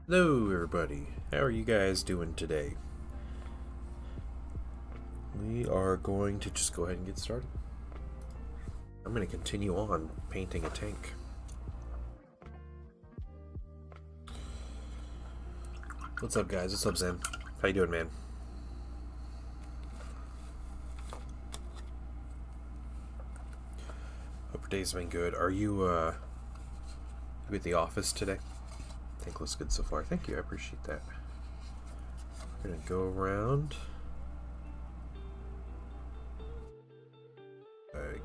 Hello everybody, how are you guys doing today? We are going to just go ahead and get started. I'm going to continue on painting a tank. What's up guys, what's up Zen? How you doing, man? Hope your day's been good. Are you at the office today? I think looks good so far. Thank you, I appreciate that. We're going to go around.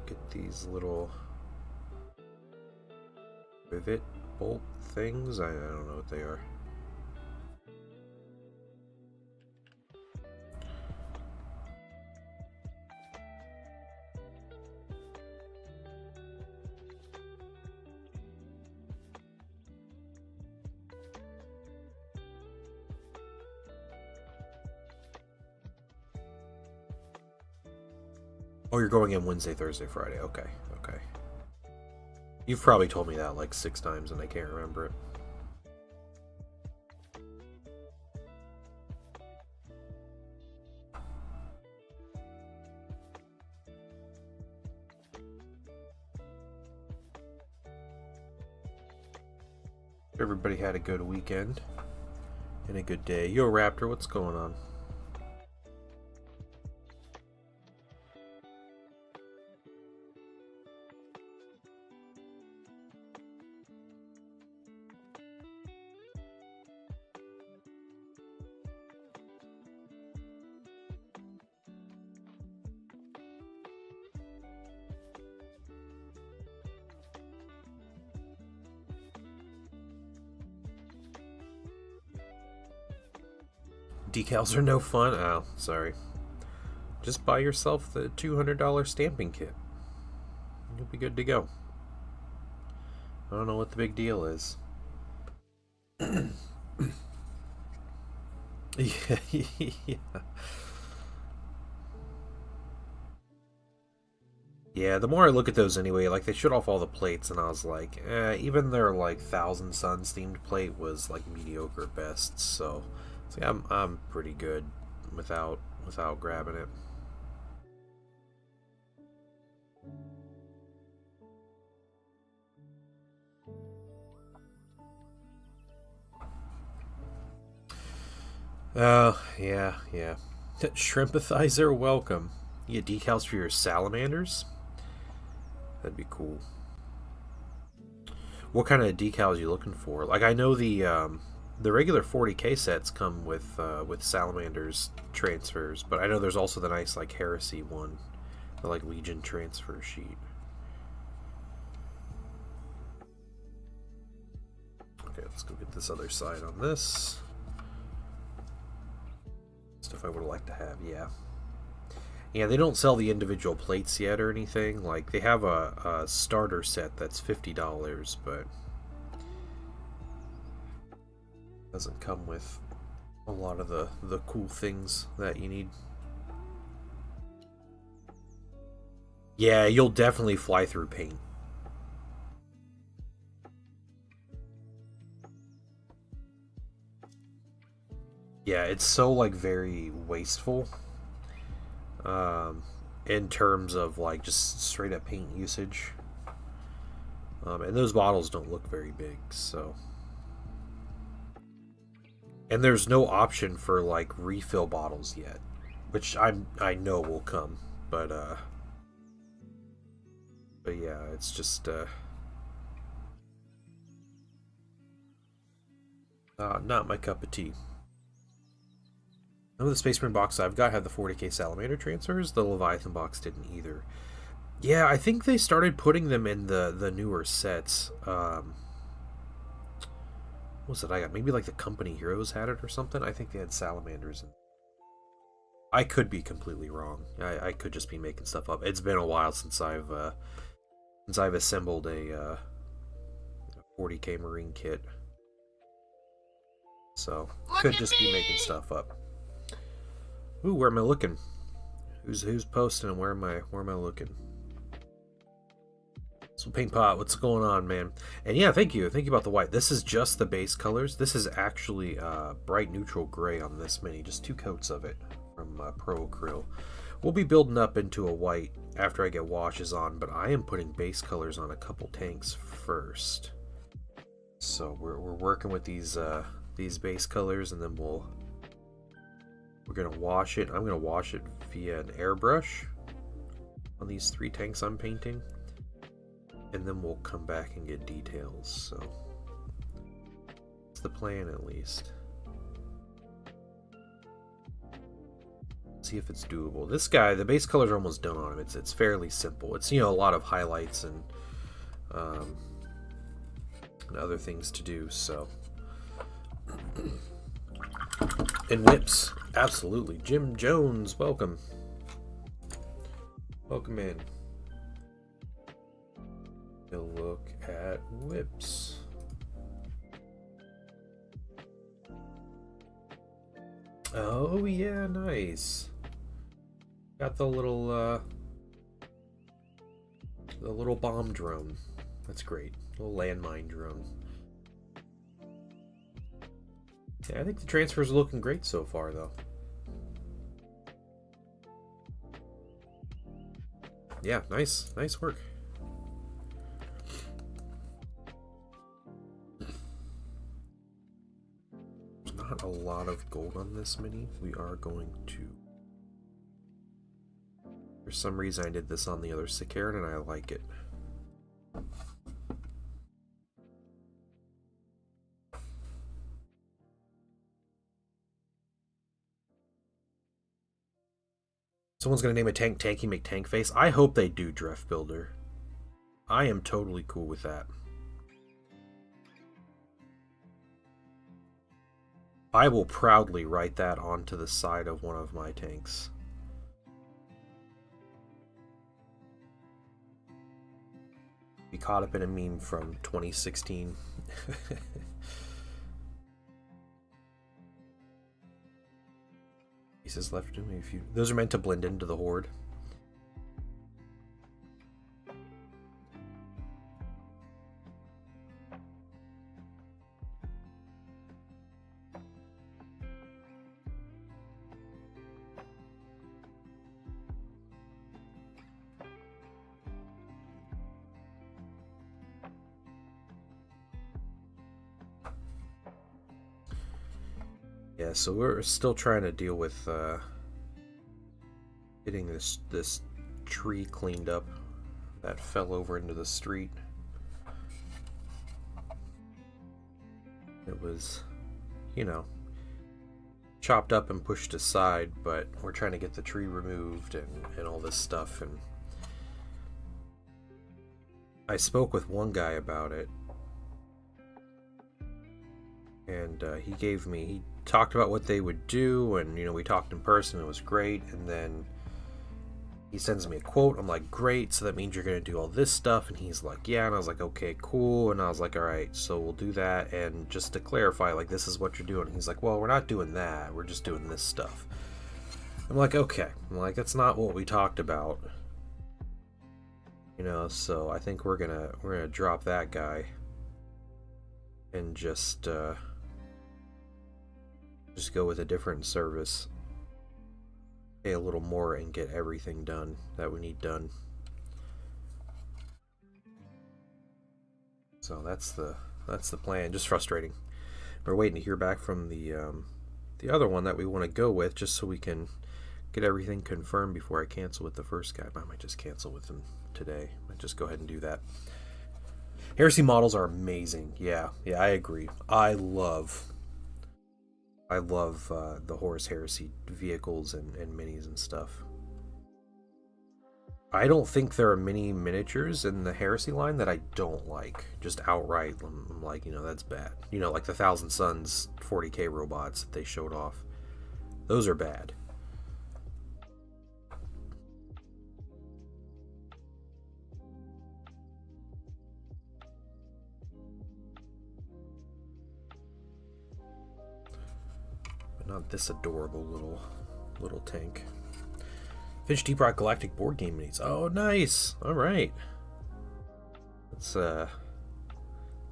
Get these little rivet bolt things. I don't know what they are. Oh, you're going in Wednesday, Thursday, Friday. Okay, okay. You've probably told me that like 6 times and I can't remember it. Everybody had a good weekend and a good day. Yo, Raptor, what's going on? Decals are no fun? Oh, sorry. Just buy yourself the $200 stamping kit. You'll be good to go. I don't know what the big deal is. Yeah, yeah. Yeah, the more I look at those anyway, like they shut off all the plates, and I was like, even their like Thousand Suns themed plate was like mediocre at best. So, it's like, I'm pretty good without grabbing it. Oh, yeah. Shrimpathizer, welcome. You get decals for your salamanders? That'd be cool. What kind of decals are you looking for? Like, I know the regular 40k sets come with salamanders transfers, but I know there's also the nice like Heresy one, the like Legion transfer sheet. Okay, let's go get this other side on this. Stuff I would like to have, yeah. Yeah, they don't sell the individual plates yet or anything. Like, they have a starter set that's $50, but doesn't come with a lot of the cool things that you need. Yeah, you'll definitely fly through paint. Yeah, it's so like very wasteful. In terms of like just straight up paint usage. And those bottles don't look very big, so. And there's no option for like refill bottles yet, which I know will come, but yeah, it's just not my cup of tea. None of the Space Marine boxes I've got have the 40k Salamander transfers. The Leviathan box didn't either. Yeah, I think they started putting them in the newer sets. What was it I got? Maybe like the Company Heroes had it or something. I think they had salamanders. I could be completely wrong. I could just be making stuff up. It's been a while since I've assembled a 40k Marine kit, so could just be making stuff up. Ooh, where am I looking? Who's posting and where am I looking? So Paint Pot, what's going on, man? And yeah, thank you about the white. This is just the base colors. This is actually bright neutral gray on this mini, just 2 coats of it from Pro Acryl. We'll be building up into a white after I get washes on, but I am putting base colors on a couple tanks first. So we're working with these base colors, and then we're gonna wash it. I'm gonna wash it via an airbrush on these 3 tanks I'm painting. And then we'll come back and get details, so that's the plan at least. See if it's doable. This guy, the base colors are almost done on him. It's fairly simple. It's, you know, a lot of highlights and other things to do, so. And whips, absolutely. Jim Jones, welcome. Welcome in. A look at whips. Oh yeah, nice. Got the little bomb drone. That's great. Little landmine drone. Yeah, I think the transfers are looking great so far, though. Yeah, nice work. Not a lot of gold on this mini. We are going to. For some reason, I did this on the other Sicaran, and I like it. Someone's gonna name a tank Tanky McTankface. I hope they do Drift Builder. I am totally cool with that. I will proudly write that onto the side of one of my tanks. Be caught up in a meme from 2016. Pieces left to me. If you, those are meant to blend into the horde. Yeah, so we're still trying to deal with getting this tree cleaned up that fell over into the street. It was, you know, chopped up and pushed aside, but we're trying to get the tree removed and all this stuff. And I spoke with one guy about it, and he talked about what they would do, and you know, we talked in person. It was great. And then he sends me a quote. I'm like, great, so that means you're gonna do all this stuff? And he's like, yeah. And I was like, okay, cool. And I was like, all right, so we'll do that. And just to clarify, like, this is what you're doing. And he's like, well, we're not doing that, we're just doing this stuff. I'm like, okay. I'm like, that's not what we talked about, you know. So I think we're gonna drop that guy and just go with a different service, pay a little more, and get everything done that we need done. So that's the plan. Just frustrating. We're waiting to hear back from the other one that we want to go with, just so we can get everything confirmed before I cancel with the first guy. But I might just cancel with him today. I might just go ahead and do that. Heresy models are amazing. Yeah, I agree. I love the Horus Heresy vehicles and minis and stuff. I don't think there are many miniatures in the Heresy line that I don't like. Just outright, I'm like, you know, that's bad. You know, like the Thousand Suns 40k robots that they showed off. Those are bad. Not this adorable little tank. Finch Deep Rock Galactic board game minis. Oh, nice. All right. It's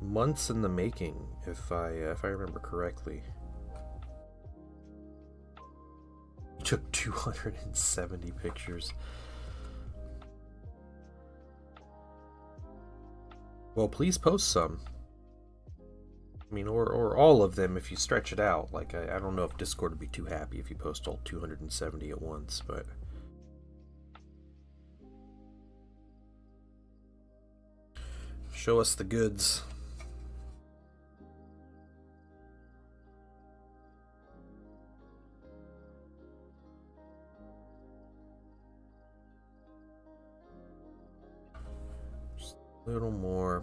months in the making, if I remember correctly. You took 270 pictures. Well, please post some. I mean, or all of them if you stretch it out. Like, I don't know if Discord would be too happy if you post all 270 at once, but... Show us the goods. Just a little more.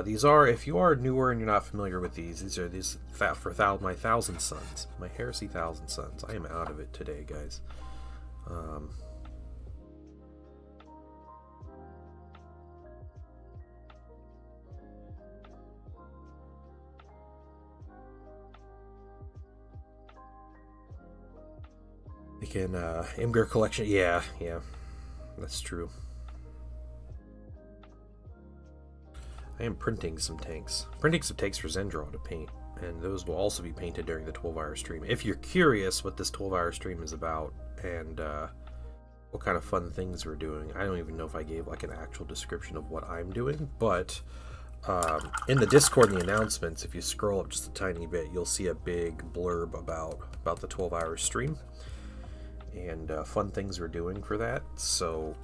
These are, if you are newer and you're not familiar with these are for my Thousand Suns, my Heresy Thousand Suns. I am out of it today, guys. Again, Imgur collection. Yeah, that's true. I am printing some tanks. Printing some tanks for Zendral to paint, and those will also be painted during the 12-hour stream. If you're curious what this 12-hour stream is about and what kind of fun things we're doing, I don't even know if I gave like an actual description of what I'm doing, but in the Discord and the announcements, if you scroll up just a tiny bit, you'll see a big blurb about the 12-hour stream and fun things we're doing for that. So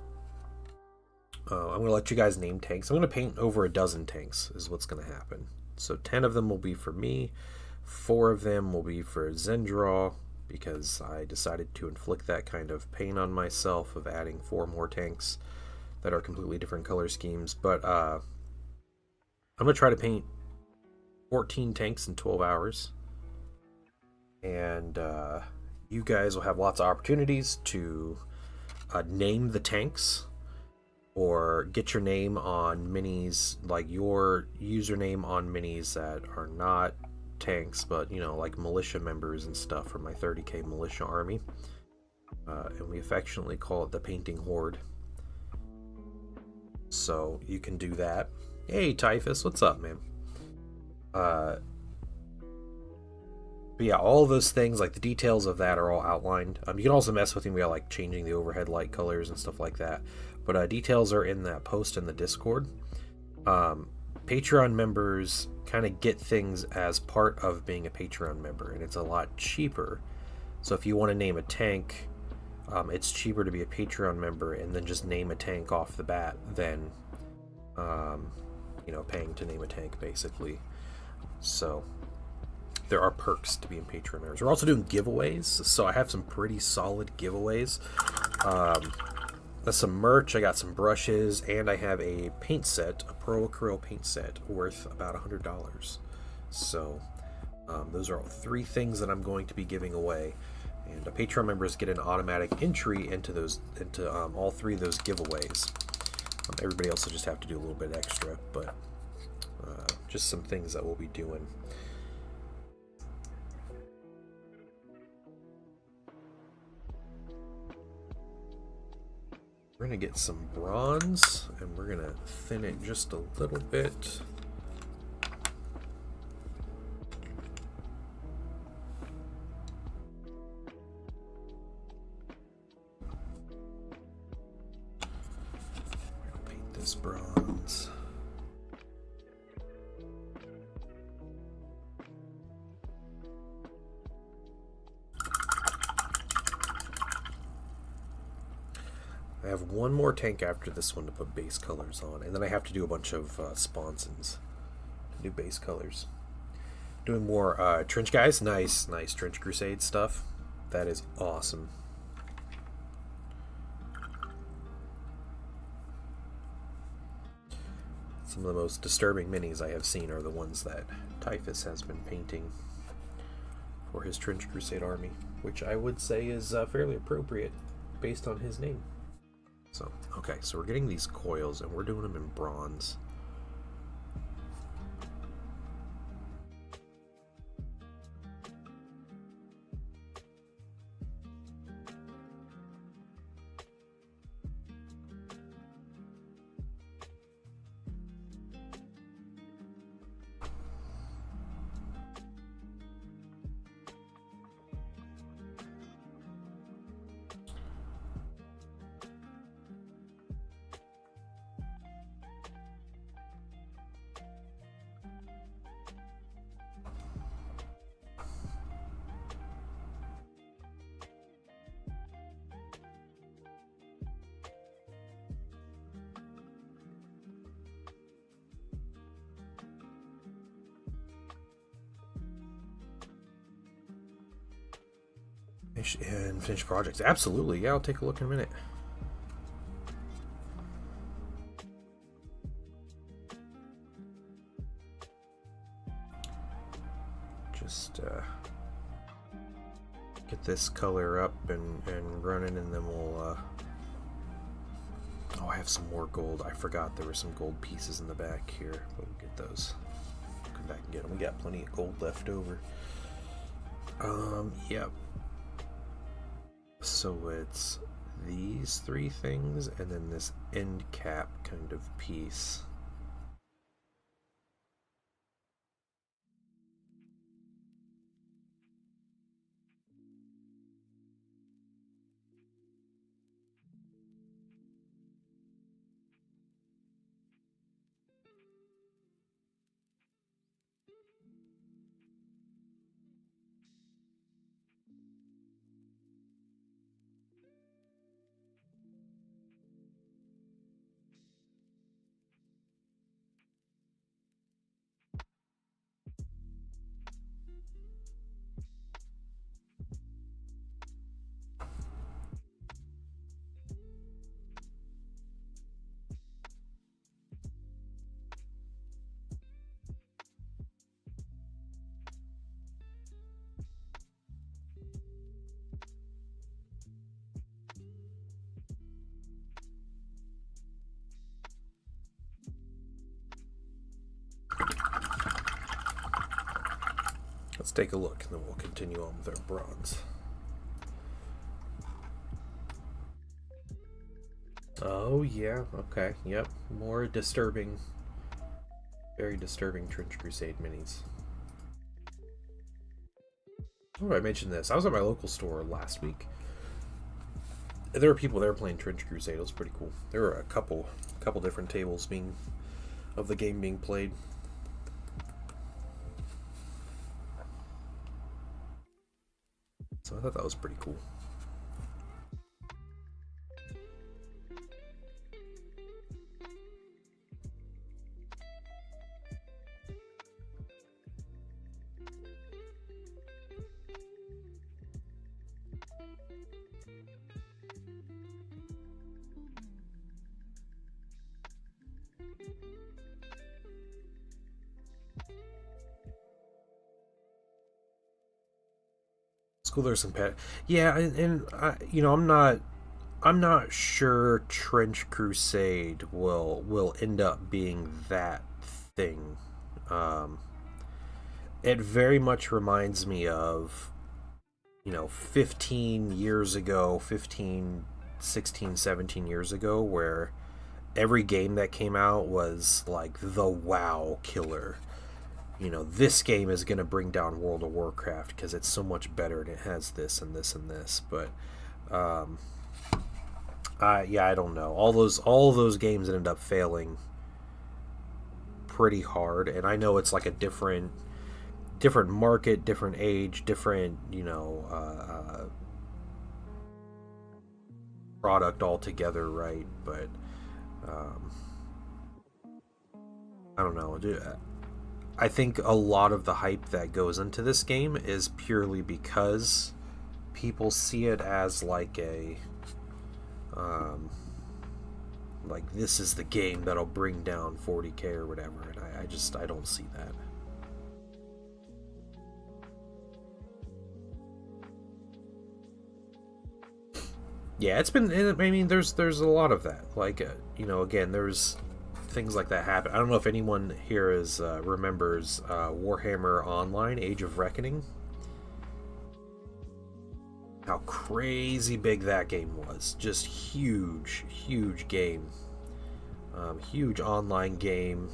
I'm going to let you guys name tanks. I'm going to paint over a dozen tanks is what's going to happen. So 10 of them will be for me. 4 of them will be for Zendral, because I decided to inflict that kind of pain on myself of adding 4 more tanks that are completely different color schemes. But I'm going to try to paint 14 tanks in 12 hours. And you guys will have lots of opportunities to name the tanks, or get your name on minis, like your username on minis that are not tanks, but, you know, like militia members and stuff from my 30k militia army. And we affectionately call it the Painting Horde. So you can do that. Hey, Typhus, what's up, man? But yeah, all of those things, like the details of that are all outlined. You can also mess with them. We got like changing the overhead light colors and stuff like that. But details are in that post in the Discord. Patreon members kind of get things as part of being a Patreon member, and it's a lot cheaper. So if you want to name a tank, it's cheaper to be a Patreon member and then just name a tank off the bat than, you know, paying to name a tank, basically. So there are perks to being Patreon members. We're also doing giveaways, so I have some pretty solid giveaways. That's some merch, I got some brushes, and I have a paint set, a Pro Acrylic paint set, worth about $100. So those are all 3 things that I'm going to be giving away, and Patreon members get an automatic entry into all 3 of those giveaways. Everybody else will just have to do a little bit extra, but just some things that we'll be doing. We're going to get some bronze, and we're going to thin it just a little bit. We're going to paint this bronze. I have one more tank after this one to put base colors on, and then I have to do a bunch of sponsons to do base colors. Doing more trench guys. Nice Trench Crusade stuff. That is awesome. Some of the most disturbing minis I have seen are the ones that Typhus has been painting for his Trench Crusade army, which I would say is fairly appropriate based on his name. So, okay, so we're getting these coils, and we're doing them in bronze. And finished projects. Absolutely. Yeah, I'll take a look in a minute. Just get this color up and running, and then we'll oh, I have some more gold. I forgot there were some gold pieces in the back here, but we'll get those. Come back and get them. We got plenty of gold left over. Yep. So it's these three things and then this end cap kind of piece. Let's take a look, and then we'll continue on with our bronze. Oh, yeah, okay, yep. More disturbing, very disturbing Trench Crusade minis. Oh, I mentioned this. I was at my local store last week. There were people there playing Trench Crusade. It was pretty cool. There were a couple different tables of the game being played. So I thought that was pretty cool. Cool, there's some pet. Yeah, and you know, I'm not sure Trench Crusade will end up being that thing. It very much reminds me of, you know, 15 years ago, 15, 16, 17 years ago, where every game that came out was like the WoW killer. You know, this game is going to bring down World of Warcraft because it's so much better and it has this and this and this. But yeah, I don't know. All those games ended up failing pretty hard, and I know it's like a different market, different age, different, you know, product altogether, right? But I don't know, dude. I think a lot of the hype that goes into this game is purely because people see it as like a like this is the game that'll bring down 40k or whatever, and I don't see that. Yeah, it's been, I mean, there's a lot of that, like you know, again, there's things like that happen. I don't know if anyone here remembers Warhammer Online: Age of Reckoning. How crazy big that game was. Just huge game. Huge online game.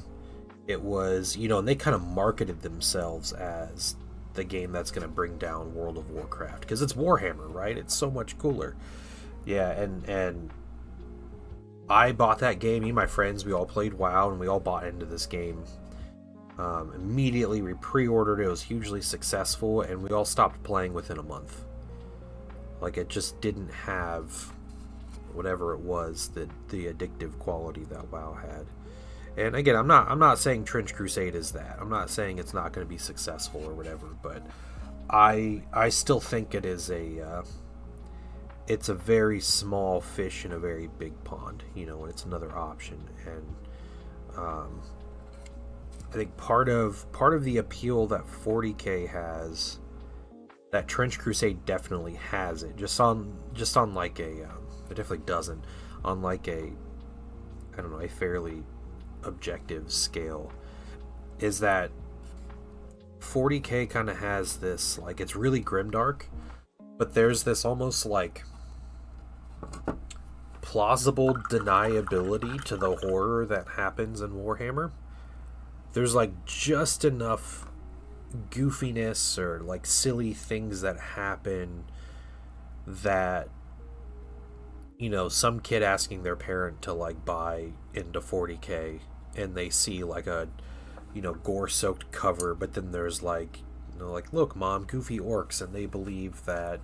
It was, you know, and they kind of marketed themselves as the game that's going to bring down World of Warcraft because it's Warhammer, right? It's so much cooler. Yeah, and I bought that game. Me and my friends, we all played WoW, and we all bought into this game. Immediately, we pre-ordered it. It was hugely successful, and we all stopped playing within a month. Like, it just didn't have whatever it was, the addictive quality that WoW had. And again, I'm not saying Trench Crusade is that. I'm not saying it's not going to be successful or whatever, but I still think it is it's a very small fish in a very big pond, and it's another option. And um, I think part of the appeal that 40K has, that Trench Crusade definitely has it. Just on like it definitely doesn't on like a, I don't know, a fairly objective scale, is that 40K kind of has this, like, it's really grimdark, but there's this almost like plausible deniability to the horror that happens in Warhammer. There's like just enough goofiness or like silly things that happen that, some kid asking their parent to like buy into 40K, and they see like a, gore soaked cover, but then there's like, like, look, mom, goofy orcs, and they believe that,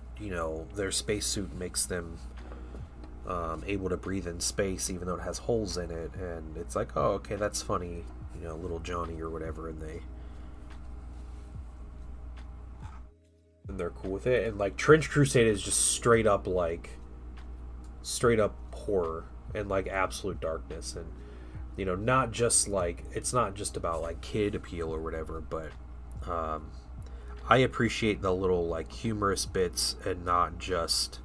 their spacesuit makes them able to breathe in space even though it has holes in it, and it's like, oh, okay, that's funny, little Johnny or whatever, and they're cool with it. And like Trench Crusade is just straight up horror and like absolute darkness, and not just like, it's not just about like kid appeal or whatever, but I appreciate the little like humorous bits and not just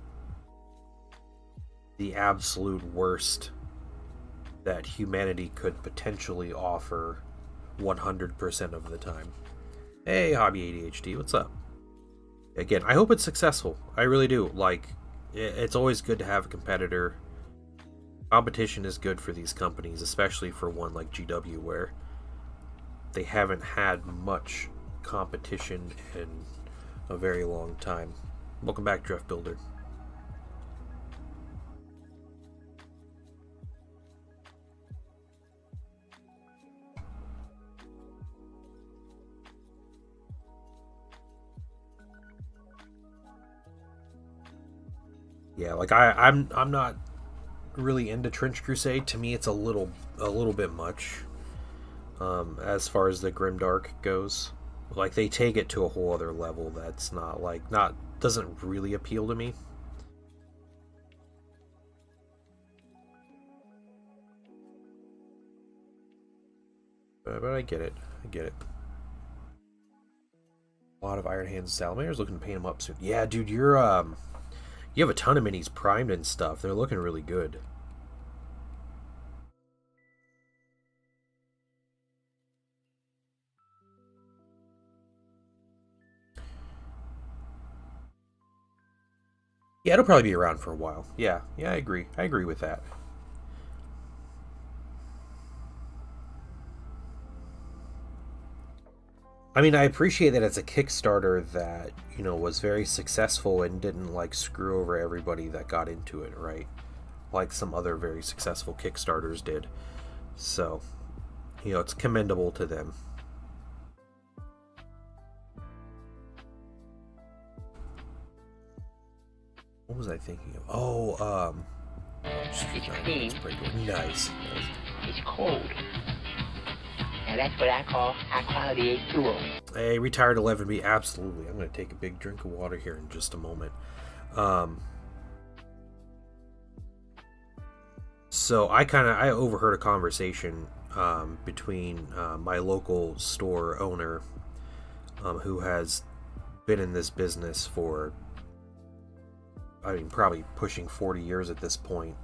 the absolute worst that humanity could potentially offer 100% of the time. Hey, Hobby ADHD, what's up? Again, I hope it's successful. I really do. Like, it's always good to have a competitor. Competition is good for these companies, especially for one like GW, where they haven't had much competition in a very long time. Welcome back, Drift Builder. Yeah, like I'm not really into Trench Crusade. To me, it's a little bit much as far as the grimdark goes. Like, they take it to a whole other level that's not doesn't really appeal to me. But I get it. A lot of Iron Hands Salamanders, looking to paint them up soon. Yeah, dude, you have a ton of minis primed and stuff. They're looking really good. Yeah, it'll probably be around for a while. Yeah, I agree. I agree with that. I mean, I appreciate that it's a Kickstarter that, was very successful and didn't like screw over everybody that got into it, right? Like some other very successful Kickstarters did. So, it's commendable to them. What was I thinking of? It's clean. Nice. It's cold. And that's what I call high quality H2O. Hey, retired 11B, absolutely. I'm going to take a big drink of water here in just a moment. So I overheard a conversation between my local store owner, who has been in this business for, I mean, probably pushing 40 years at this point,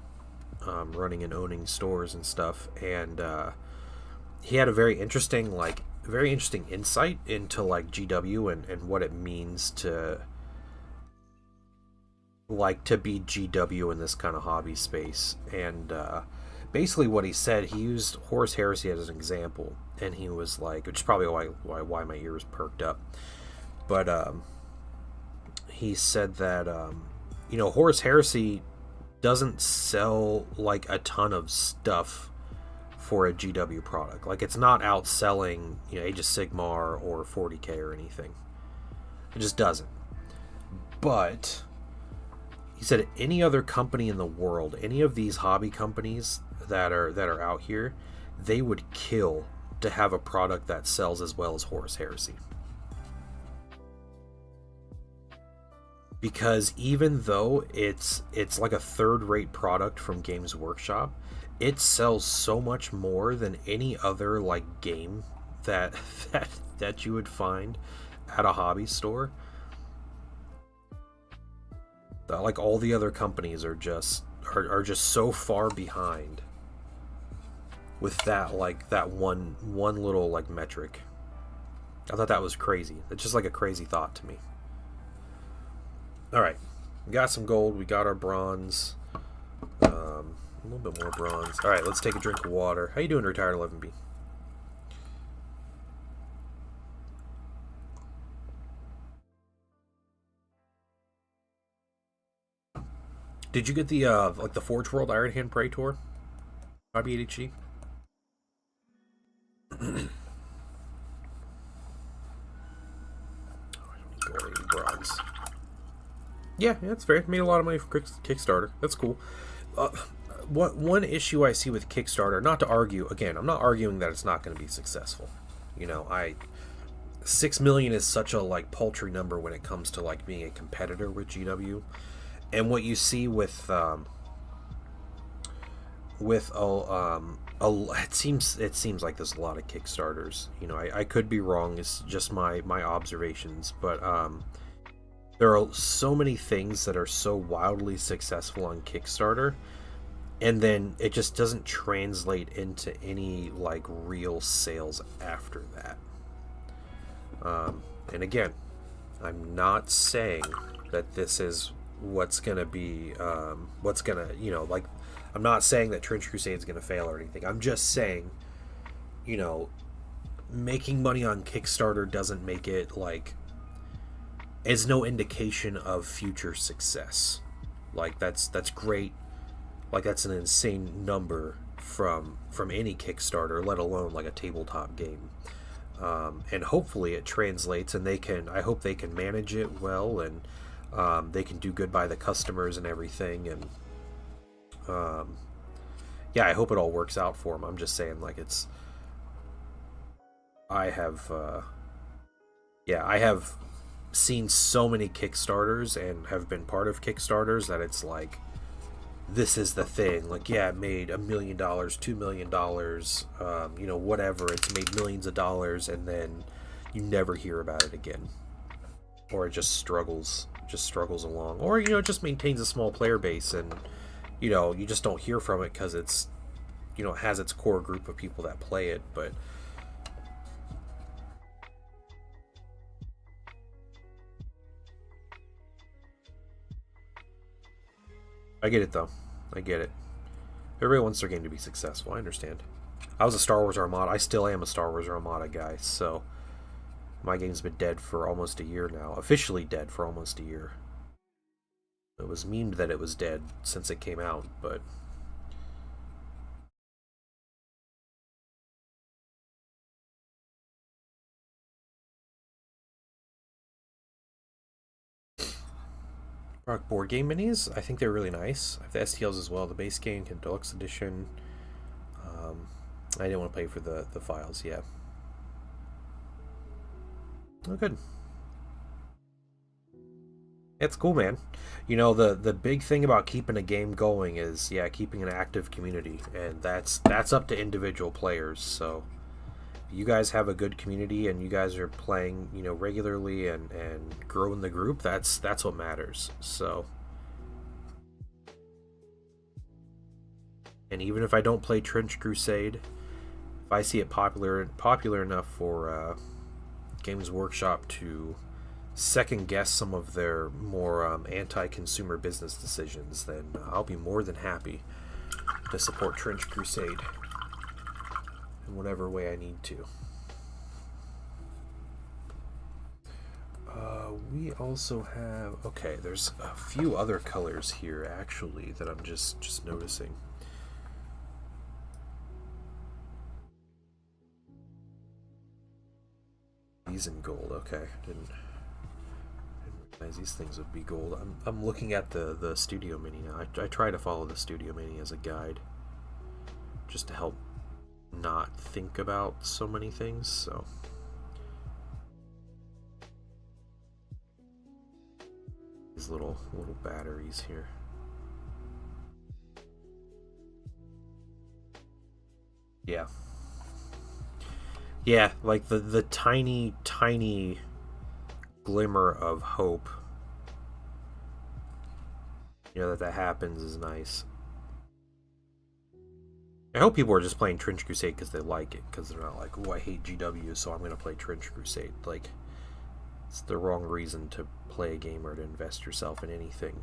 running and owning stores and stuff, and he had a very interesting insight into like GW and what it means to be GW in this kind of hobby space. And basically what he said, he used Horus Heresy as an example, and he was like, which is probably why my ears perked up, but he said that Horus Heresy doesn't sell like a ton of stuff for a GW product. Like, it's not outselling, Age of Sigmar or 40K or anything. It just doesn't. But he said any other company in the world, any of these hobby companies that are out here, they would kill to have a product that sells as well as Horus Heresy. because even though it's like a third-rate product from Games Workshop, it sells so much more than any other like game that that you would find at a hobby store. Like all the other companies are just so far behind with that, like that one little like metric. I thought that was crazy. It's just like a crazy thought to me. All right, we got some gold. We got our bronze. A little bit more bronze. All right, let's take a drink of water. How you doing, retired 11B? Did you get the like the Forge World Iron Hand Prey tour? IBHG? Gold, bronze. Yeah, that's fair. Made a lot of money for Kickstarter. That's cool. What one issue I see with Kickstarter? Not to argue. Again, I'm not arguing that it's not going to be successful. You know, 6 million is such a like paltry number when it comes to like being a competitor with GW. And what you see with it seems like there's a lot of Kickstarters. You know, I could be wrong. It's just my observations, but there are so many things that are so wildly successful on Kickstarter, and then it just doesn't translate into any like real sales after that. And again, I'm not saying that this is what's gonna be what's gonna, you know, like, I'm not saying that Trench Crusade is gonna fail or anything. I'm just saying, you know, making money on Kickstarter doesn't make it like, is no indication of future success. Like that's great. Like that's an insane number from any Kickstarter, let alone like a tabletop game. And hopefully it translates, and I hope they can manage it well, and they can do good by the customers and everything. And yeah, I hope it all works out for them. I'm just saying, like, I have seen so many Kickstarters and have been part of Kickstarters that it's like, this is the thing. Like, yeah, it made $1 million, $2 million, you know, whatever. It's made millions of dollars, and then you never hear about it again, or it just struggles along, or, you know, it just maintains a small player base, and, you know, you just don't hear from it because it's, you know, it has its core group of people that play it. But I get it, though. I get it. Everybody wants their game to be successful. I understand. I was a Star Wars Armada. I still am a Star Wars Armada guy, so my game's been dead for almost a year now. Officially dead for almost a year. It was memed that it was dead since it came out, but Rock board game minis, I think they're really nice. I have the STLs as well, the base game, deluxe edition. I didn't want to pay for the files yet. Oh, good. It's cool, man. You know, the big thing about keeping a game going is, yeah, keeping an active community, and that's up to individual players. So you guys have a good community and you guys are playing, you know, regularly and growing the group, that's what matters. So, and even if I don't play Trench Crusade, if I see it popular enough for Games Workshop to second guess some of their more anti-consumer business decisions, then I'll be more than happy to support Trench Crusade in whatever way I need to. We also have, okay, there's a few other colors here actually that I'm just noticing. These in gold, okay. Didn't realize these things would be gold. I'm looking at the Studio Mini now. I try to follow the Studio Mini as a guide, just to help not think about so many things. So these little batteries here. Yeah. Yeah, like the tiny glimmer of hope, that happens is nice. I hope people are just playing Trench Crusade because they like it, because they're not like, oh, I hate GW, so I'm going to play Trench Crusade. Like, it's the wrong reason to play a game or to invest yourself in anything.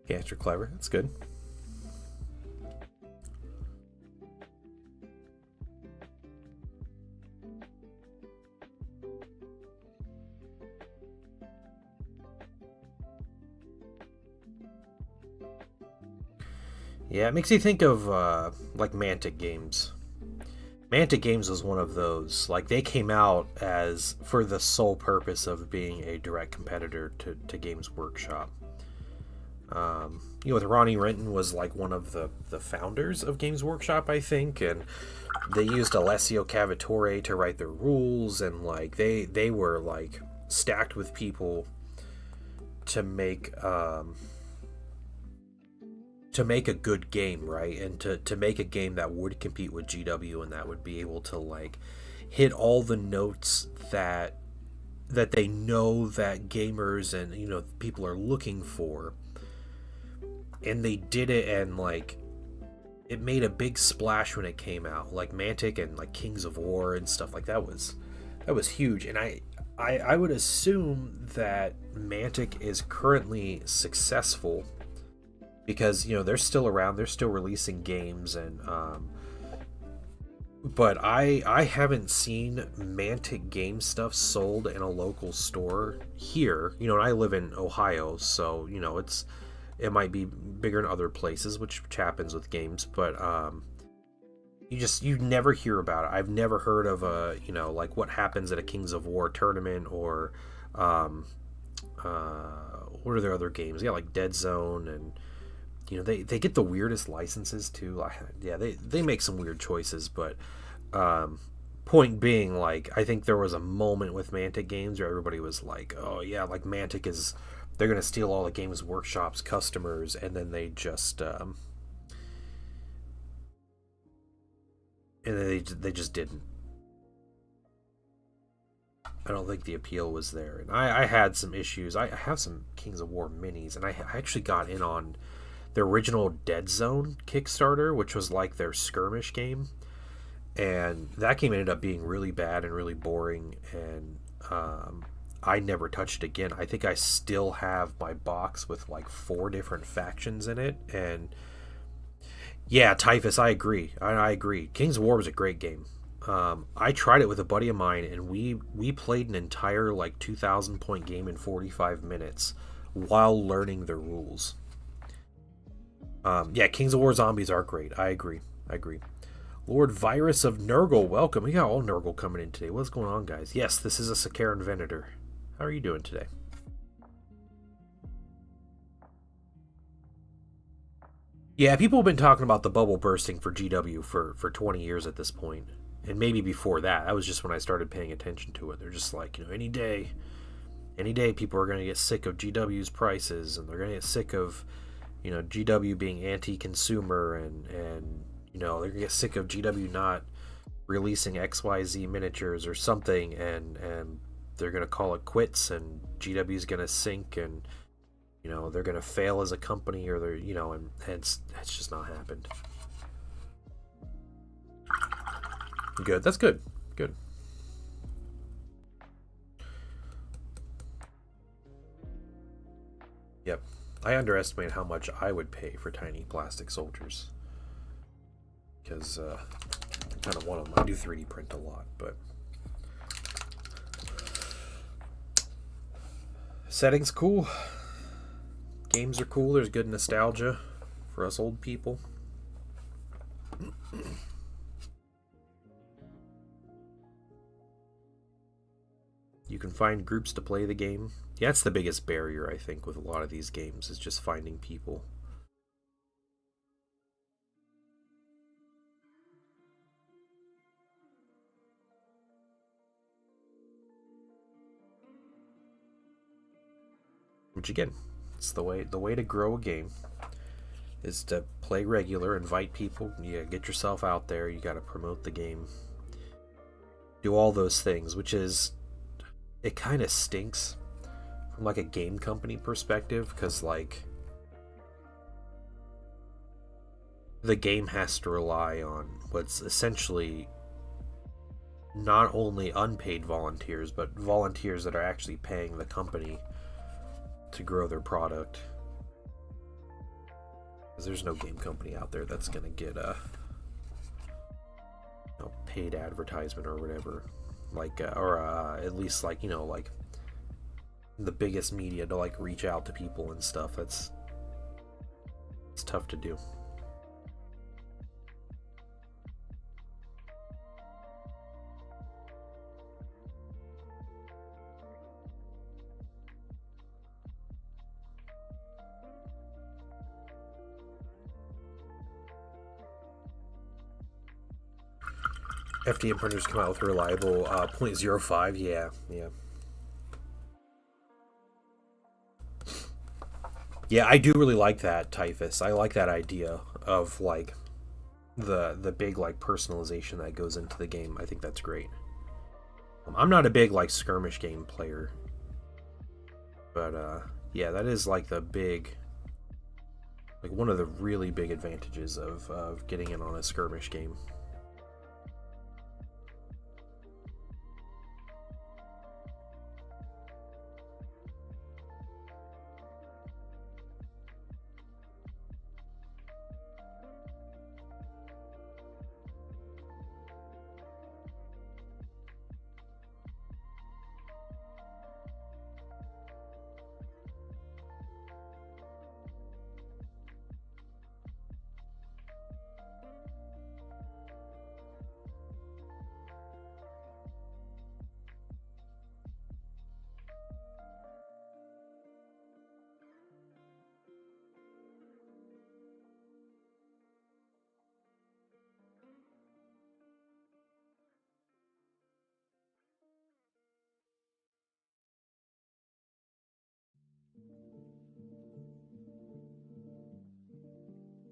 Yeah, you're clever. That's good. Yeah, it makes you think of like Mantic Games. Mantic Games was one of those. Like, they came out as for the sole purpose of being a direct competitor to Games Workshop. With Ronnie Renton was like one of the founders of Games Workshop, I think, and they used Alessio Cavatore to write their rules, and like they were like stacked with people to make a good game, right? And to make a game that would compete with GW and that would be able to like hit all the notes that they know that gamers and people are looking for. And they did it, and like it made a big splash when it came out. Like Mantic and like Kings of War and stuff like that was huge. And I would assume that Mantic is currently successful because they're still around, they're still releasing games, and but I haven't seen Mantic game stuff sold in a local store here. And I live in Ohio, so it might be bigger in other places, which happens with games, but you never hear about it. I've never heard of like what happens at a Kings of War tournament, or what are their other games? Yeah, like Dead Zone, and they get the weirdest licenses too. Yeah, they make some weird choices, but point being, like, I think there was a moment with Mantic Games where everybody was like, oh yeah, like Mantic is, they're going to steal all the Games Workshop's customers, and then they just they just didn't. I don't think the appeal was there, and I had some issues. I have some Kings of War minis, and I actually got in on the original Dead Zone Kickstarter, which was like their skirmish game, and that game ended up being really bad and really boring, and I never touched it again. I think I still have my box with like 4 different factions in it, and yeah, Typhus, I agree. I agree. Kings of War was a great game. I tried it with a buddy of mine, and we played an entire like 2,000 point game in 45 minutes while learning the rules. Yeah, Kings of War zombies are great. I agree. Lord Virus of Nurgle, welcome. We got all Nurgle coming in today. What's going on, guys? Yes, this is a Sakaran Venator. How are you doing today? Yeah, people have been talking about the bubble bursting for GW for 20 years at this point. And maybe before that. That was just when I started paying attention to it. They're just like, any day people are going to get sick of GW's prices, and they're going to get sick of, GW being anti-consumer, and they're going to get sick of GW not releasing XYZ miniatures or something, and they're going to call it quits, and GW's going to sink, and they're going to fail as a company, or they're and it's just not happened. Good. That's good. Yep. I underestimate how much I would pay for tiny plastic soldiers. Because I kind of want them. I do 3D print a lot, but... Setting's cool. Games are cool. There's good nostalgia for us old people. You can find groups to play the game. Yeah, that's the biggest barrier, I think, with a lot of these games, is just finding people. Which again, it's the way to grow a game is to play regular, invite people, yeah, get yourself out there, you gotta promote the game. Do all those things, which is, it kind of stinks from like a game company perspective, because like the game has to rely on what's essentially not only unpaid volunteers, but volunteers that are actually paying the company to grow their product. Because there's no game company out there that's gonna get a paid advertisement or whatever, like or at least like like the biggest media to like reach out to people and stuff. It's tough to do. FDM printers come out with reliable 0.05. Yeah, I do really like that, Typhus. I like that idea of like the big like personalization that goes into the game. I think that's great. I'm not a big like skirmish game player, but yeah, that is like the big, like one of the really big advantages of getting in on a skirmish game.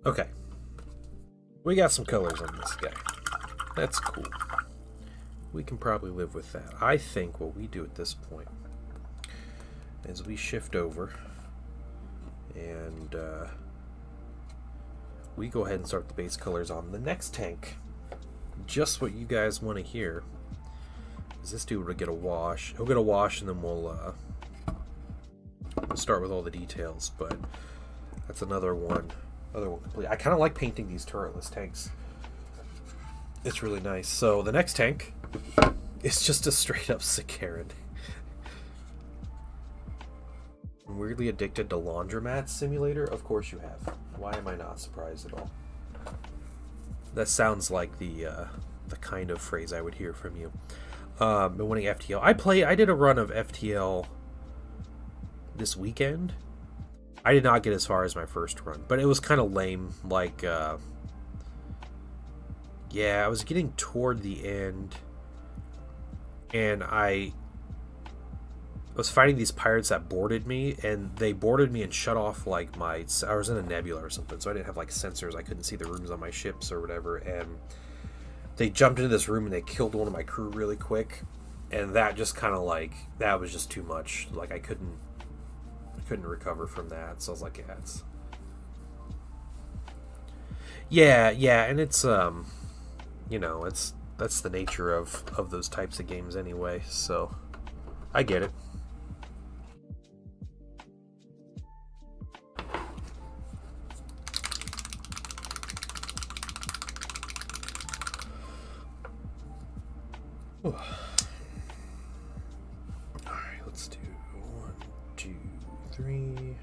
Okay. We got some colors on this guy. That's cool. We can probably live with that. I think what we do at this point is we shift over and we go ahead and start the base colors on the next tank. Just what you guys want to hear is this dude will get a wash. He'll get a wash and then we'll start with all the details, but that's another one complete. I kind of like painting these turretless tanks. It's really nice. So the next tank is just a straight up Sikaran. I'm weirdly addicted to Laundromat Simulator. Of course you have. Why am I not surprised at all? That sounds like the kind of phrase I would hear from you. Been winning FTL. I did a run of FTL this weekend. I did not get as far as my first run, but it was kind of lame. Like, yeah, I was getting toward the end, and I was fighting these pirates that boarded me, and they boarded me and shut off, like, I was in a nebula or something, so I didn't have, like, sensors. I couldn't see the rooms on my ships or whatever, and they jumped into this room, and they killed one of my crew really quick, and that just kind of, like, that was just too much. Like, I couldn't recover from that, so I was like, yeah, it's... Yeah, and it's, that's the nature of those types of games anyway, so I get it. Alright, let's do 1, 2, 3.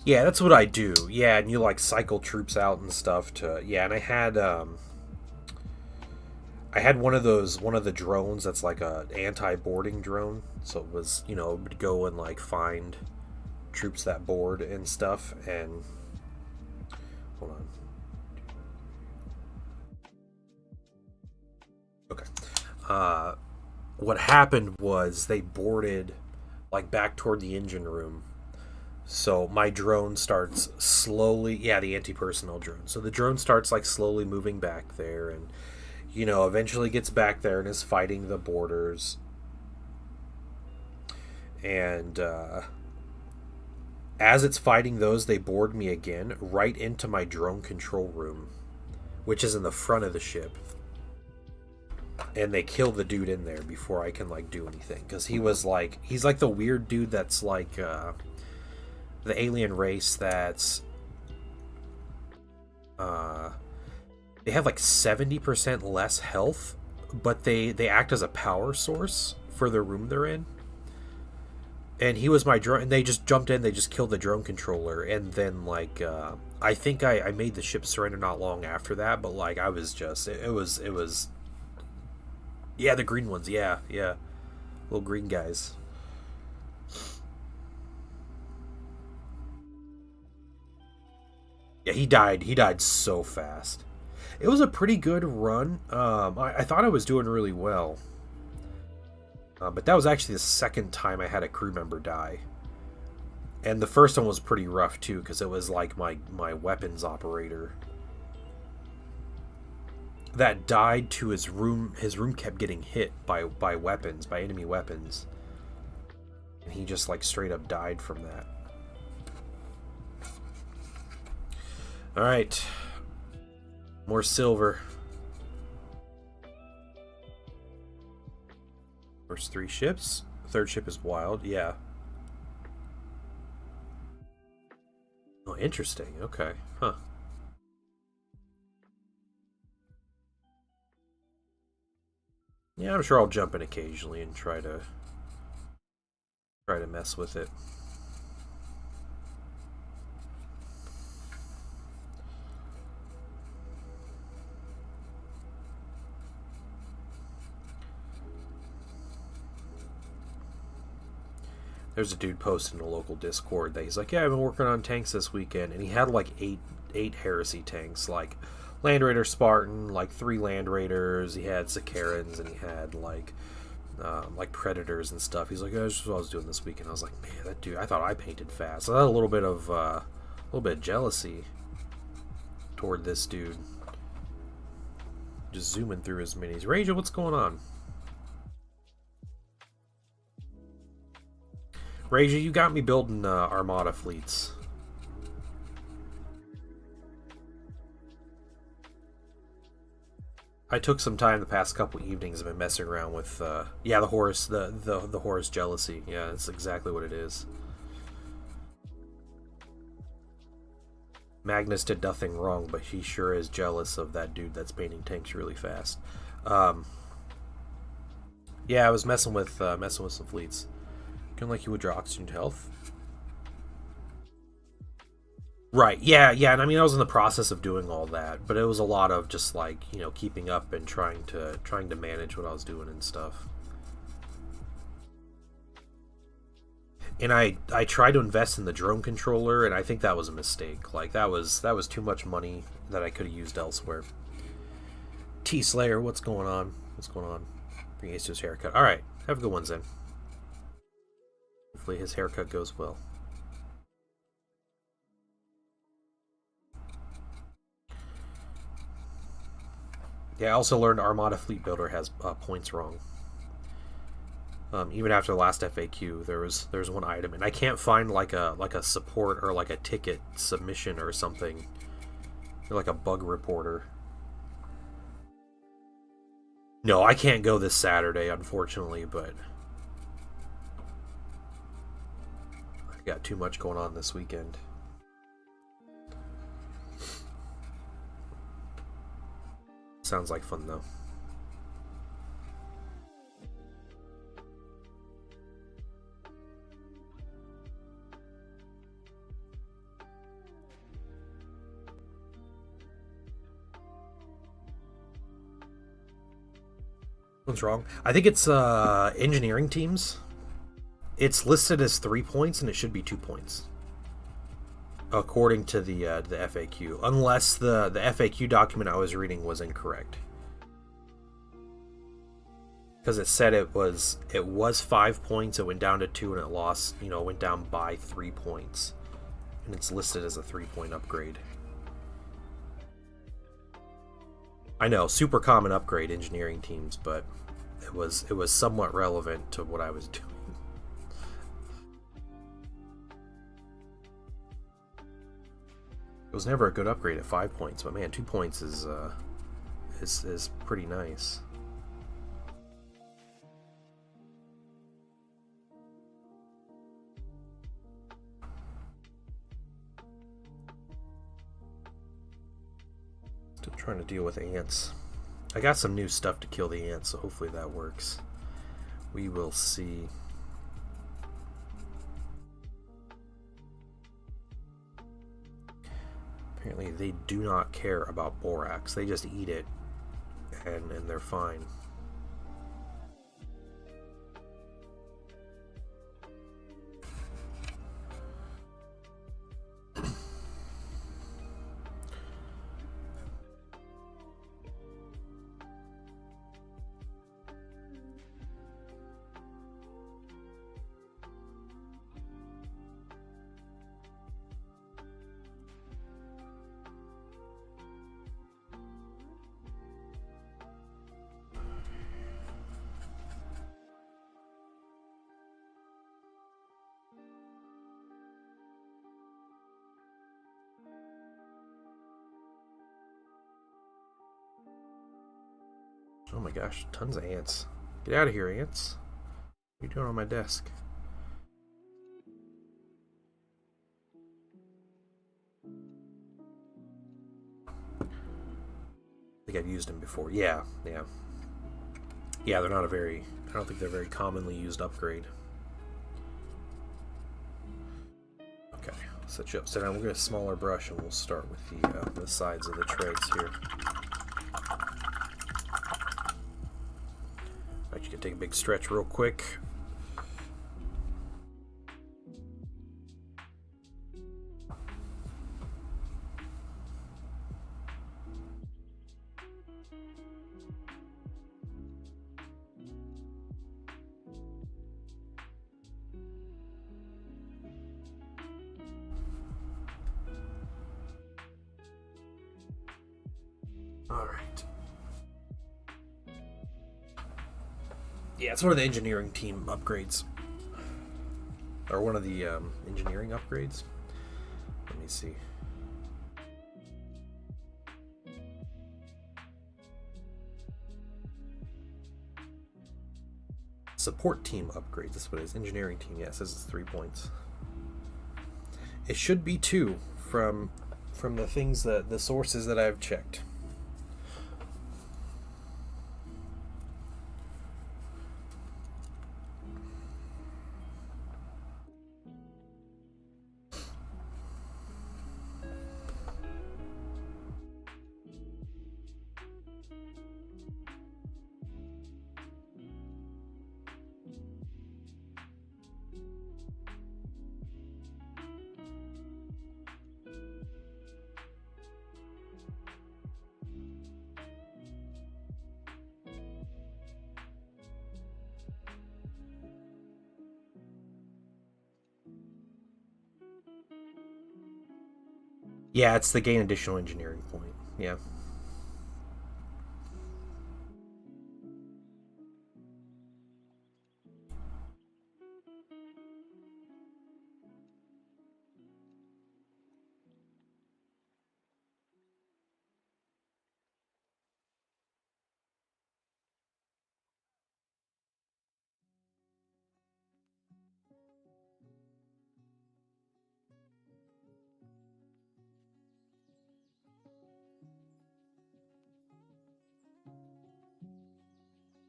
Yeah, that's what I do. Yeah, and you like cycle troops out and stuff to and I had one of the drones that's like a anti-boarding drone. So it was, it would go and like find troops that board and stuff. And hold on. Okay. What happened was they boarded like back toward the engine room. So my drone starts slowly, the anti-personnel drone. So the drone starts like slowly moving back there, and eventually gets back there and is fighting the boarders. And as it's fighting those, they board me again right into my drone control room, which is in the front of the ship. And they kill the dude in there before I can like do anything, because he's like the weird dude that's like the alien race that's they have like 70% less health, but they act as a power source for the room they're in. And he was my drone, and they just jumped in, they just killed the drone controller, and then like I think I made the ship surrender not long after that, but like I was just it was the green ones, little green guys. Yeah, he died so fast. It was a pretty good run. I thought I was doing really well. But that was actually the second time I had a crew member die. And the first one was pretty rough too, because it was like my weapons operator that died to his room. His room kept getting hit by weapons, by enemy weapons. And he just like straight up died from that. Alright. More silver. First 3 ships. Third ship is wild, yeah. Oh, interesting. Okay. Huh. Yeah, I'm sure I'll jump in occasionally and try to mess with it. There's a dude posting in a local Discord that he's like, yeah, I've been working on tanks this weekend, and he had like eight Heresy tanks, like Land Raider Spartan, like 3 Land Raiders, he had Sakarans, and he had like Predators and stuff. He's like, that's what I was doing this weekend. I was like, man, that dude, I thought I painted fast. I had a little bit of jealousy toward this dude. Just zooming through his minis. Ranger, what's going on? Raja, you got me building Armada fleets. I took some time the past couple evenings. I've been messing around with the Horus, the Horus jealousy. Yeah, that's exactly what it is. Magnus did nothing wrong, but he sure is jealous of that dude that's painting tanks really fast. Yeah, I was messing with some fleets. Like you would draw oxygen to health. Right, yeah, and I mean I was in the process of doing all that, but it was a lot of just like, keeping up and trying to manage what I was doing and stuff. And I tried to invest in the drone controller, and I think that was a mistake. Like that was too much money that I could have used elsewhere. T Slayer, what's going on? Bring Ace to his haircut. Alright, have a good one, Zen. Hopefully his haircut goes well. Yeah, I also learned Armada Fleet Builder has points wrong. Even after the last FAQ, there's one item, and I can't find like a support or like a ticket submission or something, or like a bug reporter. No, I can't go this Saturday, unfortunately, but Got too much going on this weekend. Sounds like fun though. What's wrong? I think it's engineering teams. It's listed as 3 points and it should be 2 points, according to the FAQ. Unless the FAQ document I was reading was incorrect, because it said it was 5 points. It went down to 2 and it lost. It went down by 3 points, and it's listed as a 3-point upgrade. I know, super common upgrade engineering teams, but it was somewhat relevant to what I was doing. It was never a good upgrade at 5 points, but man, 2 points is pretty nice. Still trying to deal with ants. I got some new stuff to kill the ants, so hopefully that works. We will see. Apparently they do not care about borax. They just eat it, and they're fine. Oh my gosh, tons of ants. Get out of here, ants. What are you doing on my desk? I think I've used them before. Yeah. Yeah, they're not I don't think they're a very commonly used upgrade. Okay, set you up. So now we're going to smaller brush, and we'll start with the sides of the treads here. Alright, you can take a big stretch real quick. Alright. Yeah, it's one of the engineering team upgrades. Or one of the engineering upgrades. Let me see. Support team upgrades. That's what it is. Engineering team. Yeah, it says it's 3 points. It should be 2 from the things the sources that I've checked. Yeah, it's the gain additional engineering point. Yeah.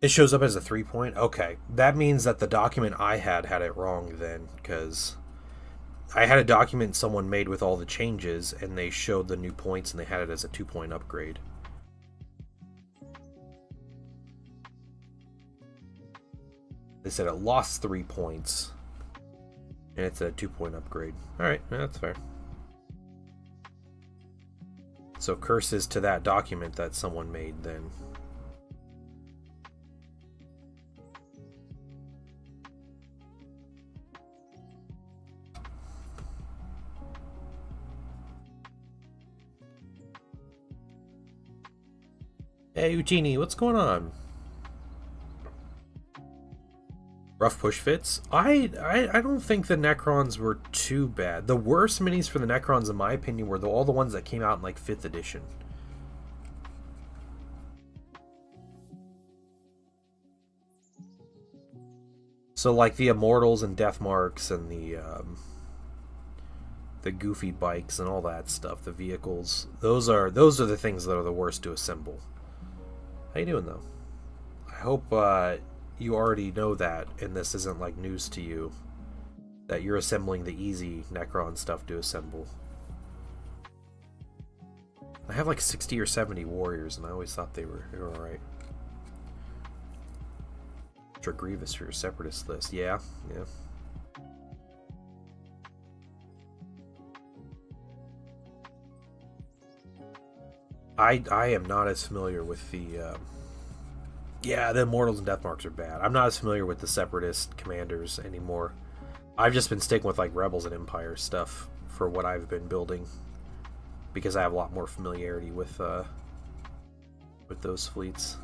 It shows up as a 3-point? Okay. That means that the document I had it wrong then, because I had a document someone made with all the changes, and they showed the new points, and they had it as a 2-point upgrade. They said it lost 3 points, and it's a 2-point upgrade. Alright, that's fair. So curses to that document that someone made then. Hey, Utini, what's going on? Rough push fits? I don't think the Necrons were too bad. The worst minis for the Necrons, in my opinion, were all the ones that came out in, like, 5th edition. So, like, the Immortals and Death Marks and the goofy bikes and all that stuff, the vehicles, those are the things that are the worst to assemble. How you doing, though? I hope you already know that, and this isn't like news to you, that you're assembling the easy Necron stuff to assemble. I have like 60 or 70 warriors, and I always thought they were alright. Ultra Grievous for your separatist list. Yeah. I am not as familiar with the the Immortals and Deathmarks are bad. I'm not as familiar with the Separatist commanders anymore. I've just been sticking with like Rebels and Empire stuff for what I've been building, because I have a lot more familiarity with those fleets.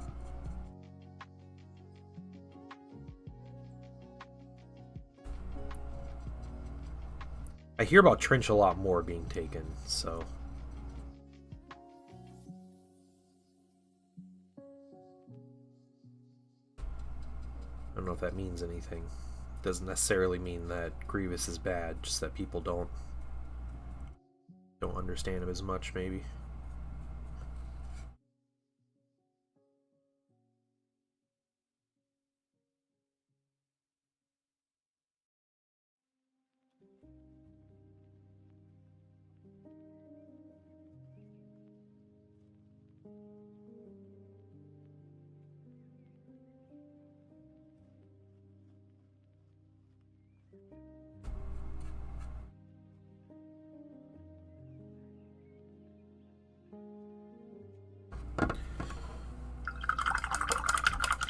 I hear about Trench a lot more being taken, so... I don't know if that means anything. Doesn't necessarily mean that Grievous is bad, just that people don't understand him as much, maybe.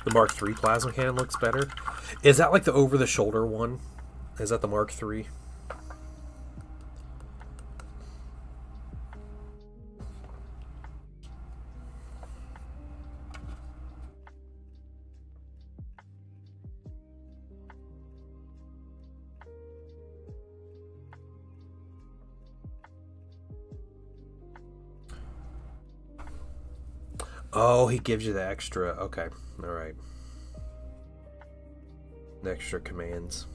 The Mark III plasma cannon looks better. Is that like the over-the-shoulder one? Is that the Mark III? Oh, he gives you the extra. Okay, alright. The extra commands.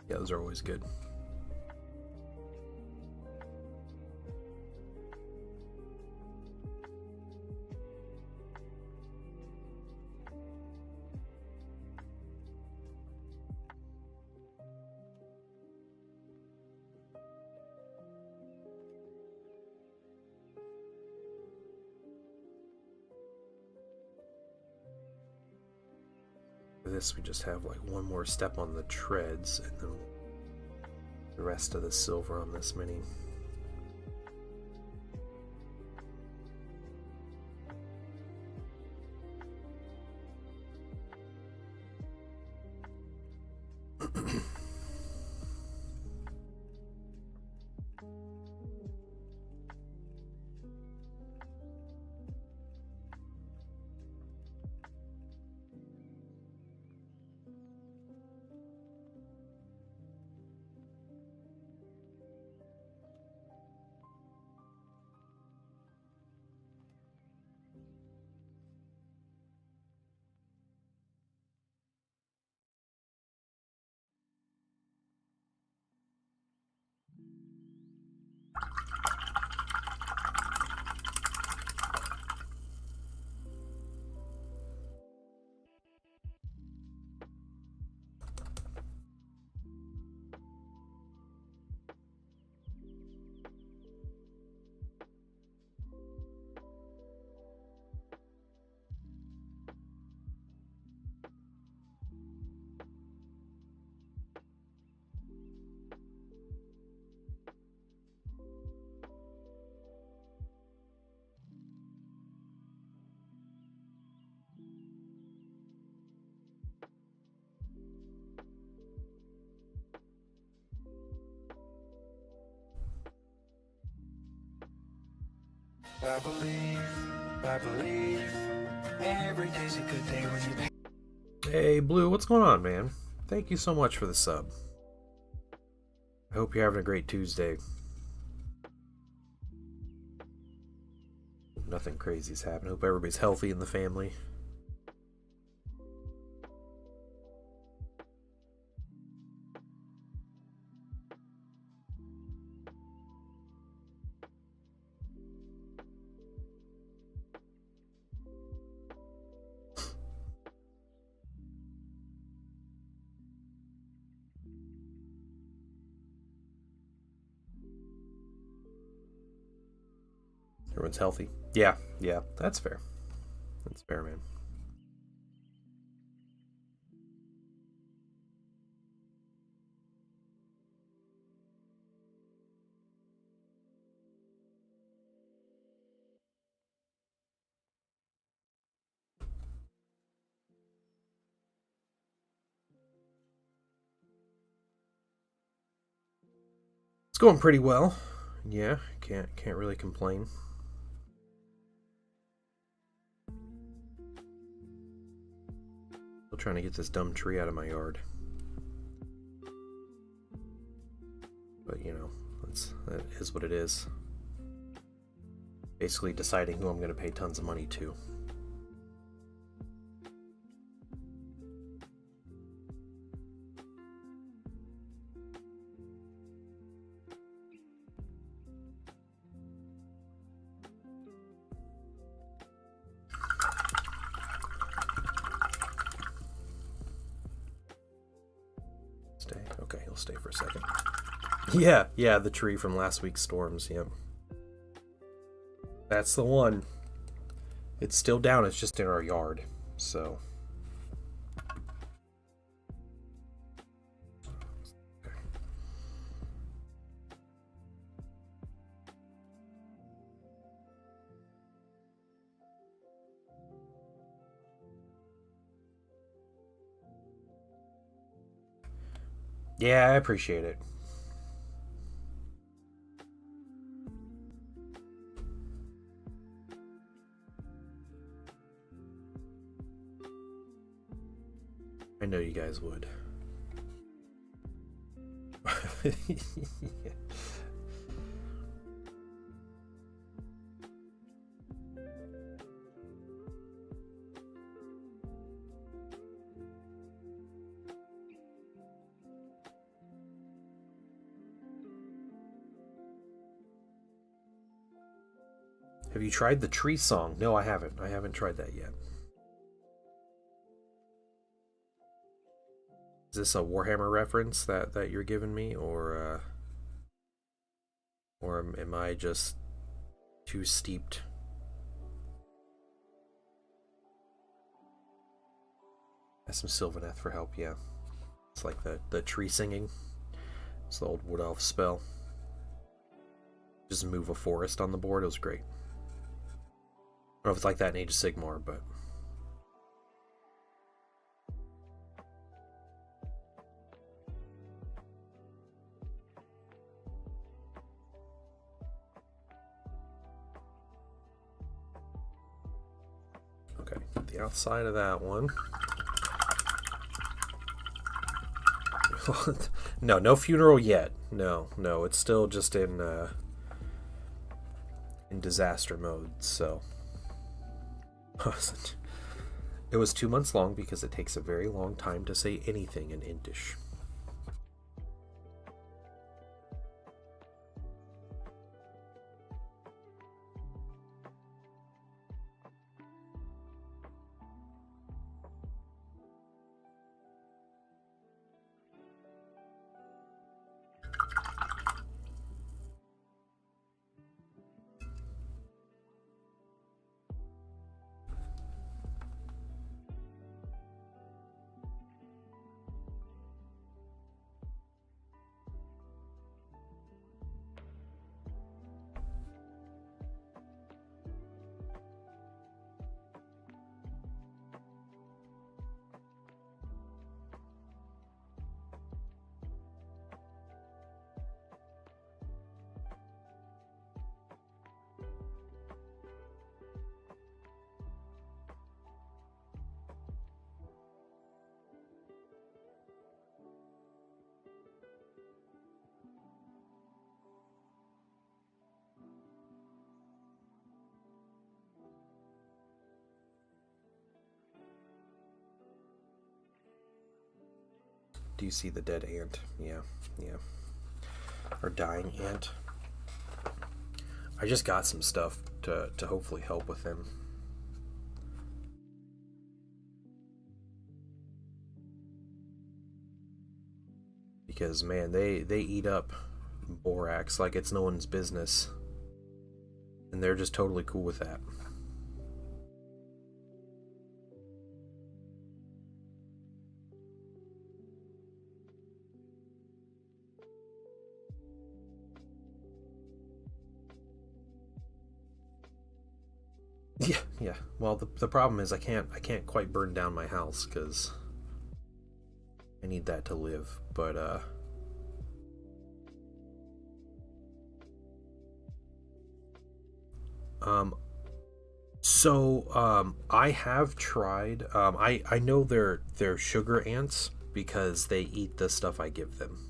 Yeah, those are always good. For this, we just have like one more step on the treads, and then the rest of the silver on this mini. I believe every day's a good day when you. Hey, Blue, what's going on, man? Thank you so much for the sub. I hope you're having a great Tuesday. Nothing crazy's happened. Hope everybody's healthy in the family. Everyone's healthy. Yeah, that's fair. That's fair, man. It's going pretty well. Yeah, can't really complain. Still trying to get this dumb tree out of my yard. But you know, that is what it is. Basically deciding who I'm going to pay tons of money to. Stay. Okay, he'll stay for a second. Yeah, the tree from last week's storms, yep. That's the one. It's still down, it's just in our yard, so. Yeah, I appreciate it. I know you guys would. Have you tried the tree song? No, I haven't. I haven't tried that yet. Is this a Warhammer reference that you're giving me, or am I just too steeped? Ask some Sylvaneth for help, yeah. It's like the tree singing. It's the old Wood Elf spell. Just move a forest on the board, it was great. I don't know if it's like that in Age of Sigmar, but... Okay, the outside of that one. No funeral yet. No, it's still just in disaster mode, so... It was 2 months long because it takes a very long time to say anything in Indish. you see the dead ant. Yeah, yeah. Or dying ant. I just got some stuff to hopefully help with him. Because, man, they eat up borax like it's no one's business. And they're just totally cool with that. Yeah, yeah. Well, the problem is I can't quite burn down my house because I need that to live. But I have tried. I know they're sugar ants because they eat the stuff I give them.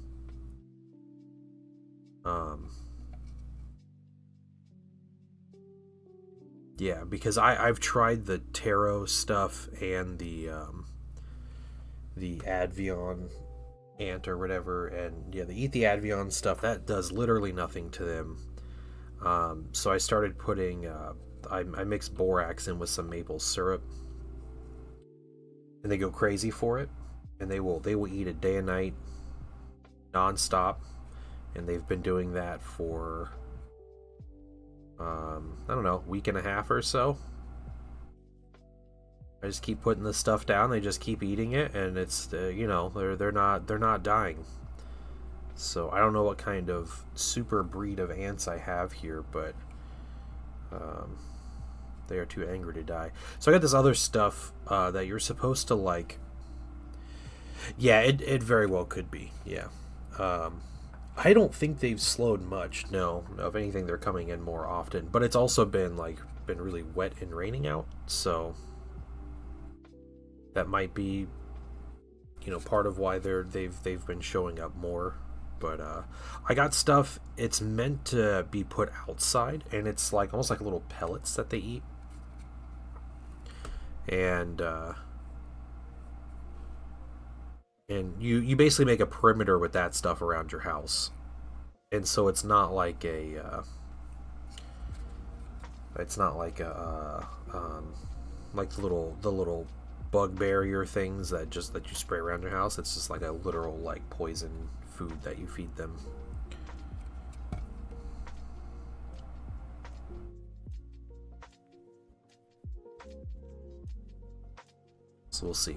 Yeah, because I've tried the taro stuff and the Advion ant or whatever, and yeah, they eat the Advion stuff. That does literally nothing to them. So I started putting I mixed borax in with some maple syrup, and they go crazy for it, and they will eat it day and night, nonstop, and they've been doing that for I don't know, week and a half or so. I just keep putting this stuff down. They just keep eating it, and it's they're not dying. So I don't know what kind of super breed of ants I have here, but they are too angry to die. So I got this other stuff that you're supposed to like. Yeah, it very well could be. Yeah. I don't think they've slowed much. No, if anything, they're coming in more often. But it's also been really wet and raining out, so that might be, part of why they've been showing up more. But I got stuff. It's meant to be put outside, and it's like almost like little pellets that they eat. And you basically make a perimeter with that stuff around your house, and so it's not like a like the little bug barrier things that you spray around your house. It's just like a literal like poison food that you feed them. So we'll see.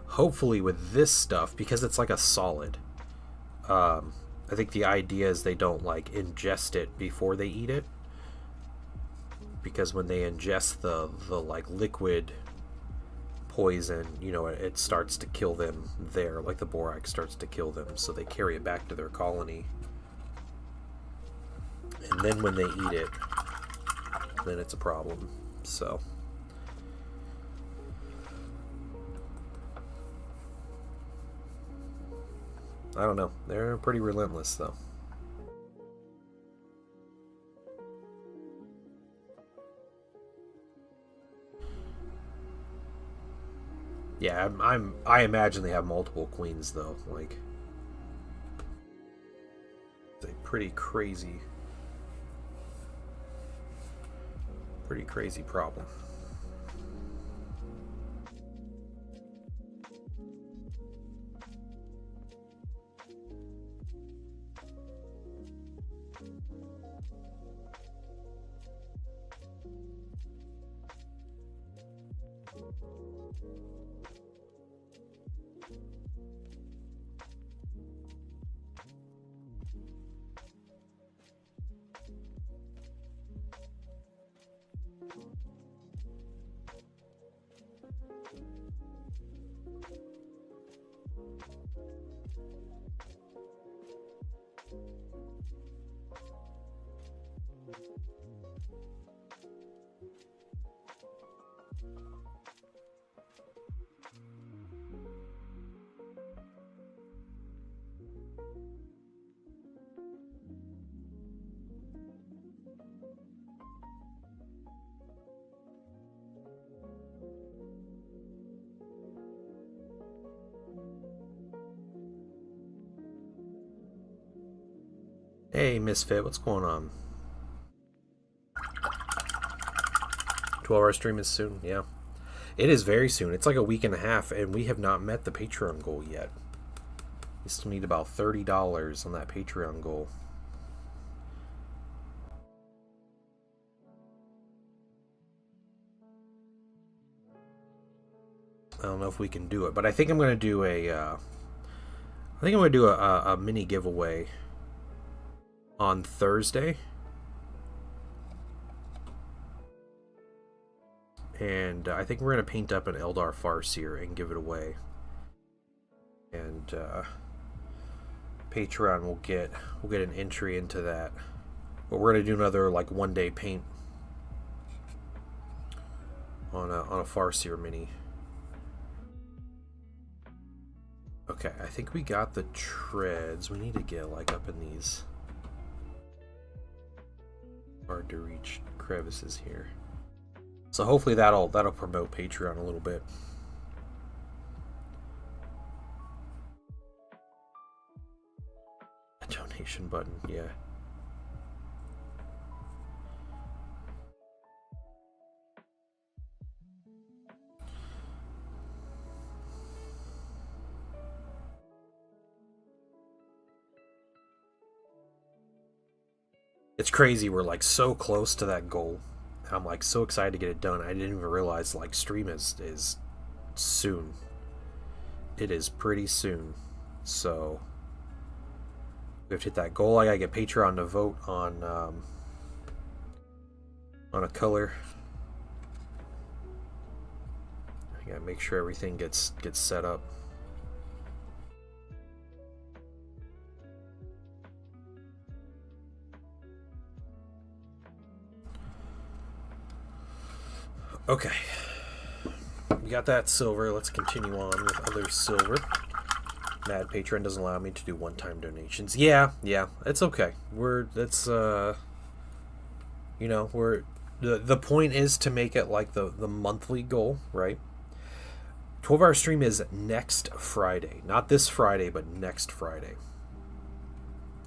Hopefully with this stuff, because it's like a solid, I think the idea is they don't like ingest it before they eat it, because when they ingest the like liquid poison, it starts to kill them there, like the borax starts to kill them, so they carry it back to their colony, and then when they eat it, then it's a problem. So I don't know. They're pretty relentless, though. Yeah, I imagine they have multiple queens, though. Like, it's a pretty crazy problem. Hey, Misfit, what's going on? 12-hour stream is soon, yeah. It is very soon. It's like a week and a half, and we have not met the Patreon goal yet. We still need about $30 on that Patreon goal. I don't know if we can do it, but I think I'm going to do a mini giveaway on Thursday. And I think we're going to paint up an Eldar Farseer and give it away. And Patreon will get an entry into that. But we're going to do another like 1-day paint on a Farseer mini. Okay, I think we got the treads. We need to get like up in these hard to reach crevices here. So hopefully that'll promote Patreon a little bit. A donation button, yeah. It's crazy, we're like so close to that goal. I'm like so excited to get it done. I didn't even realize like stream is soon. It is pretty soon. So we have to hit that goal. I gotta get Patreon to vote on a color. I gotta make sure everything gets set up. Okay, we got that silver. Let's continue on with other silver. Mad Patreon doesn't allow me to do one-time donations. Yeah, it's okay. The point is to make it like the monthly goal, right? 12-hour stream is next Friday, not this Friday, but next Friday,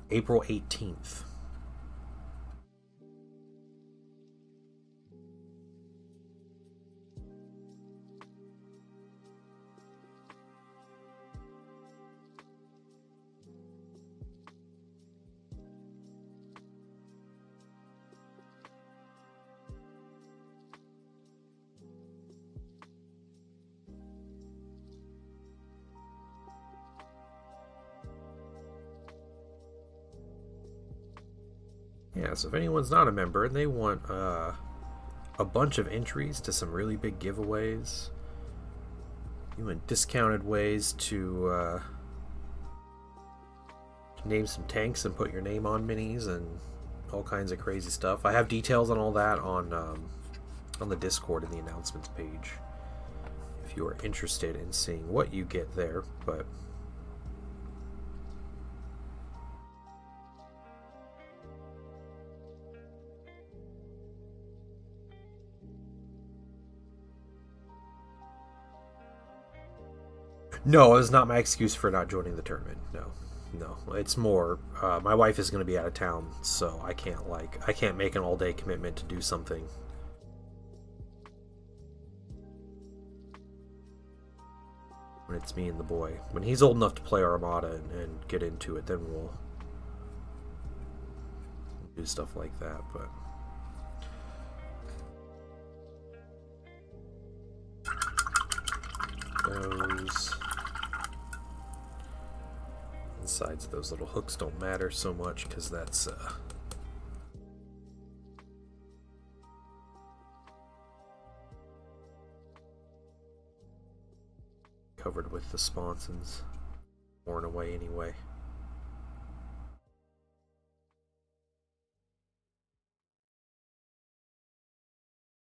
April 18th. Yeah, so if anyone's not a member and they want a bunch of entries to some really big giveaways, even discounted ways to name some tanks and put your name on minis and all kinds of crazy stuff. I have details on all that on the Discord in the announcements page if you are interested in seeing what you get there, but no, it was not my excuse for not joining the tournament. No, it's more my wife is going to be out of town, so I can't make an all-day commitment to do something. When it's me and the boy. When he's old enough to play Armada and get into it, then we'll do stuff like that, but those insides of those little hooks don't matter so much because that's covered with the sponsons, worn away anyway.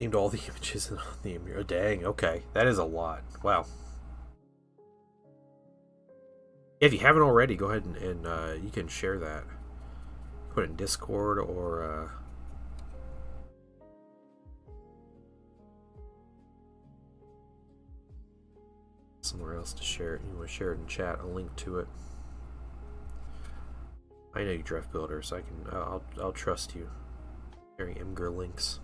Named all the images on the mirror. Dang, okay, that is a lot. Wow. If you haven't already, go ahead and you can share that. Put it in Discord or somewhere else to share it. You want to share it in chat, a link to it. I know you draft builders, so I'll trust you. Very Imgur links.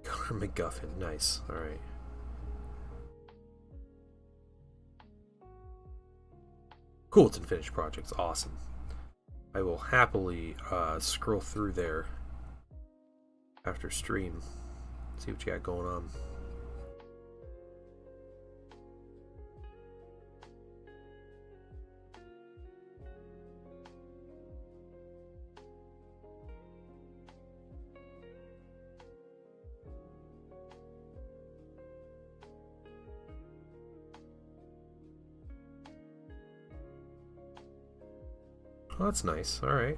Connor McGuffin, nice. All right. Cool, it's finished projects. Awesome. I will happily scroll through there after stream. See what you got going on. Oh, that's nice. All right.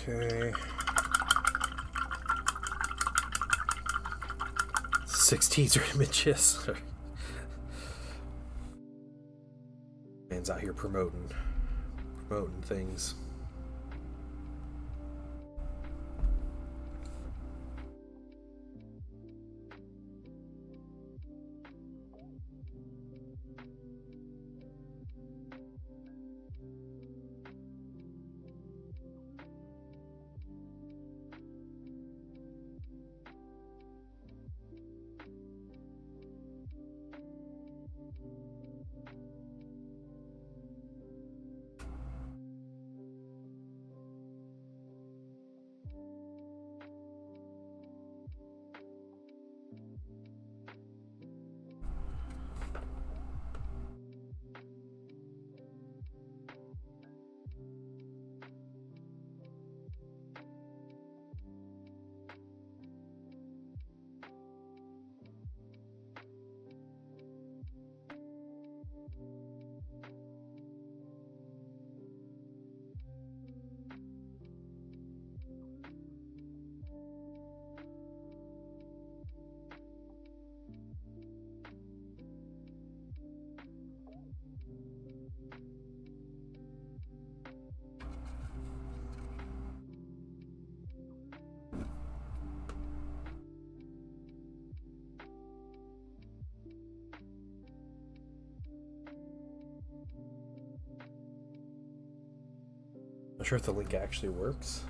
Okay. 6 teaser images. Man's out here promoting things. Not sure if the link actually works.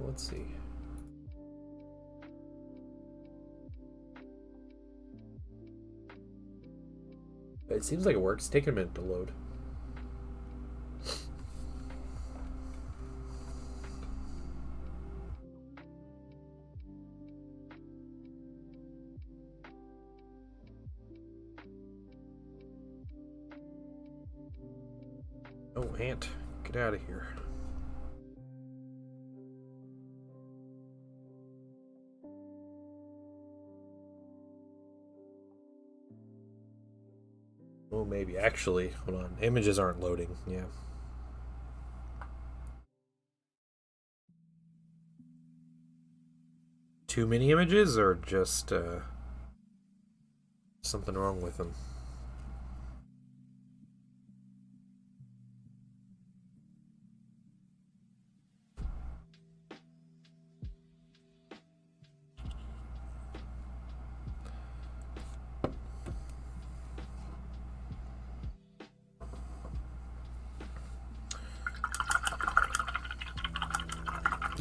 Let's see. It seems like it works. It's taking a minute to load. Oh, ant. Get out of here. Oh, maybe. Actually, hold on. Images aren't loading. Yeah. Too many images, or just something wrong with them?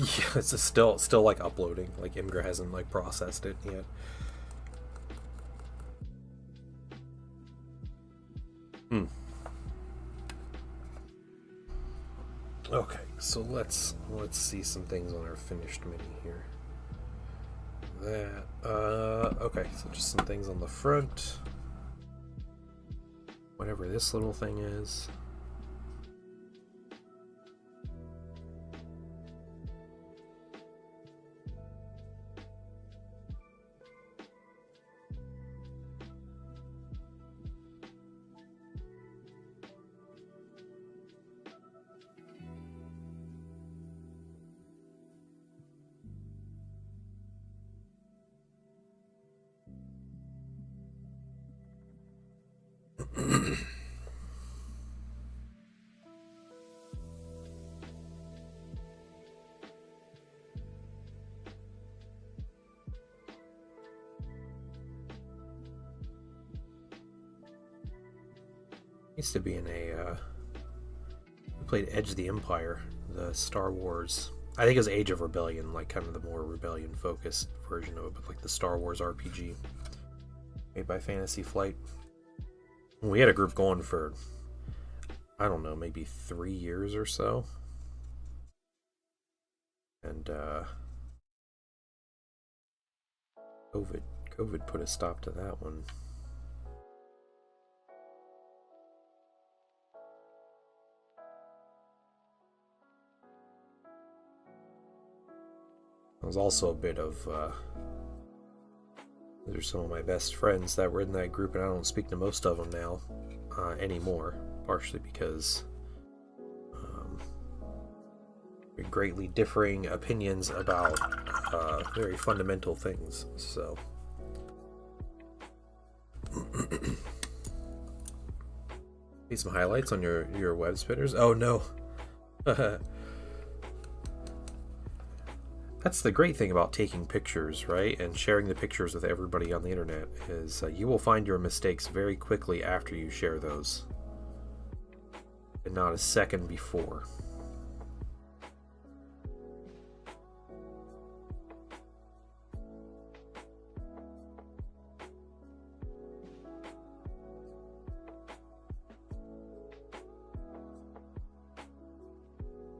Yeah, it's still like uploading. Like Imgur hasn't like processed it yet. Hmm. Okay, so let's see some things on our finished mini here. Okay, so just some things on the front. Whatever this little thing is. Used to be in a we played Edge of the Empire, the Star Wars. I think it was Age of Rebellion, like kind of the more rebellion focused version of it, but like the Star Wars RPG made by Fantasy Flight. We had a group going for, I don't know, maybe 3 years or so. And COVID put a stop to that one. It was also a bit of those are some of my best friends that were in that group, and I don't speak to most of them now anymore, partially because greatly differing opinions about very fundamental things. So need some highlights on your web spinners. Oh no. That's the great thing about taking pictures, right? And sharing the pictures with everybody on the internet is you will find your mistakes very quickly after you share those, and not a second before.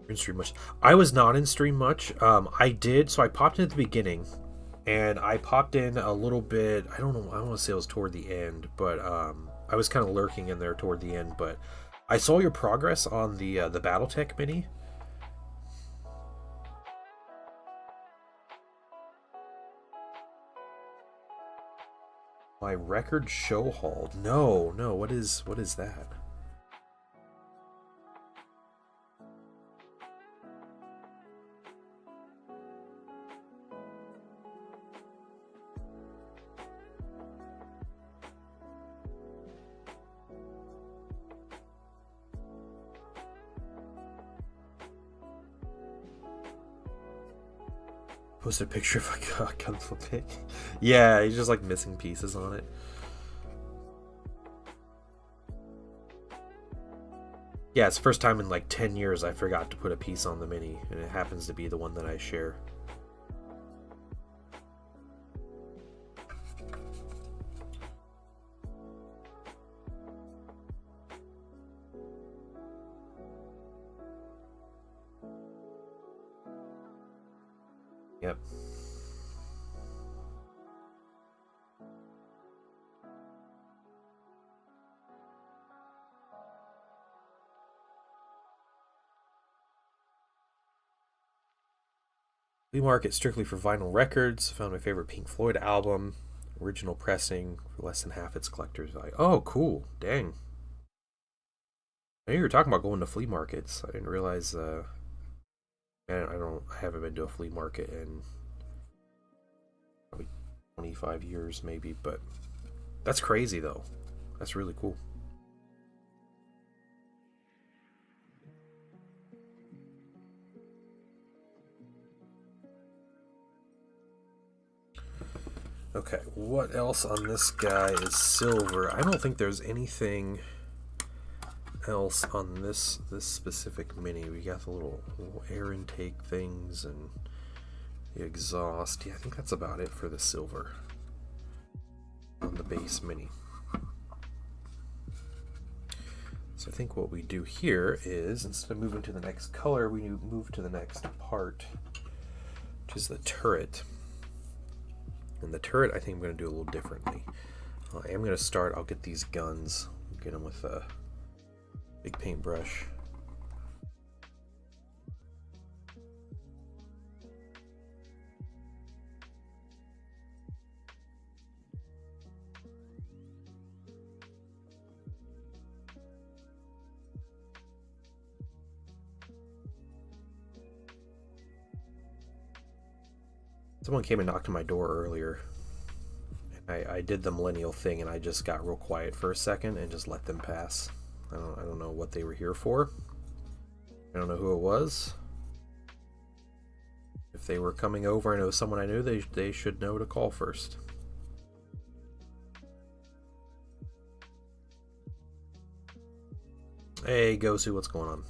In stream much? I was not in stream much. I did, so I popped in at the beginning, and I popped in a little bit. I don't know. I don't want to say it was toward the end, but I was kind of lurking in there toward the end. But I saw your progress on the BattleTech mini. My record show hauled. No. What is that? Posted a picture of a gunful pick. Yeah, he's just like missing pieces on it. Yeah, it's the first time in like 10 years I forgot to put a piece on the mini, and it happens to be the one that I share. Yep. Flea market strictly for vinyl records. Found my favorite Pink Floyd album, original pressing for less than half its collector's value. Oh, cool! Dang. I knew you were talking about going to flea markets. I didn't realize. I haven't been to a flea market in probably 25 years, maybe. But that's crazy, though. That's really cool. Okay, what else on this guy is silver? I don't think there's anything else on this specific Mini. We got the little air intake things and the exhaust. Yeah, I think that's about it for the silver on the base Mini. So I think what we do here is, instead of moving to the next color, we move to the next part, which is the turret. And the turret, I think I'm going to do a little differently. I am going to start, I'll get these guns, get them with a big paintbrush. Someone came and knocked on my door earlier. I did the millennial thing and I just got real quiet for a second and just let them pass. I don't know what they were here for. I don't know who it was. If they were coming over and it was someone I knew, they should know to call first. Hey, Gosu, what's going on?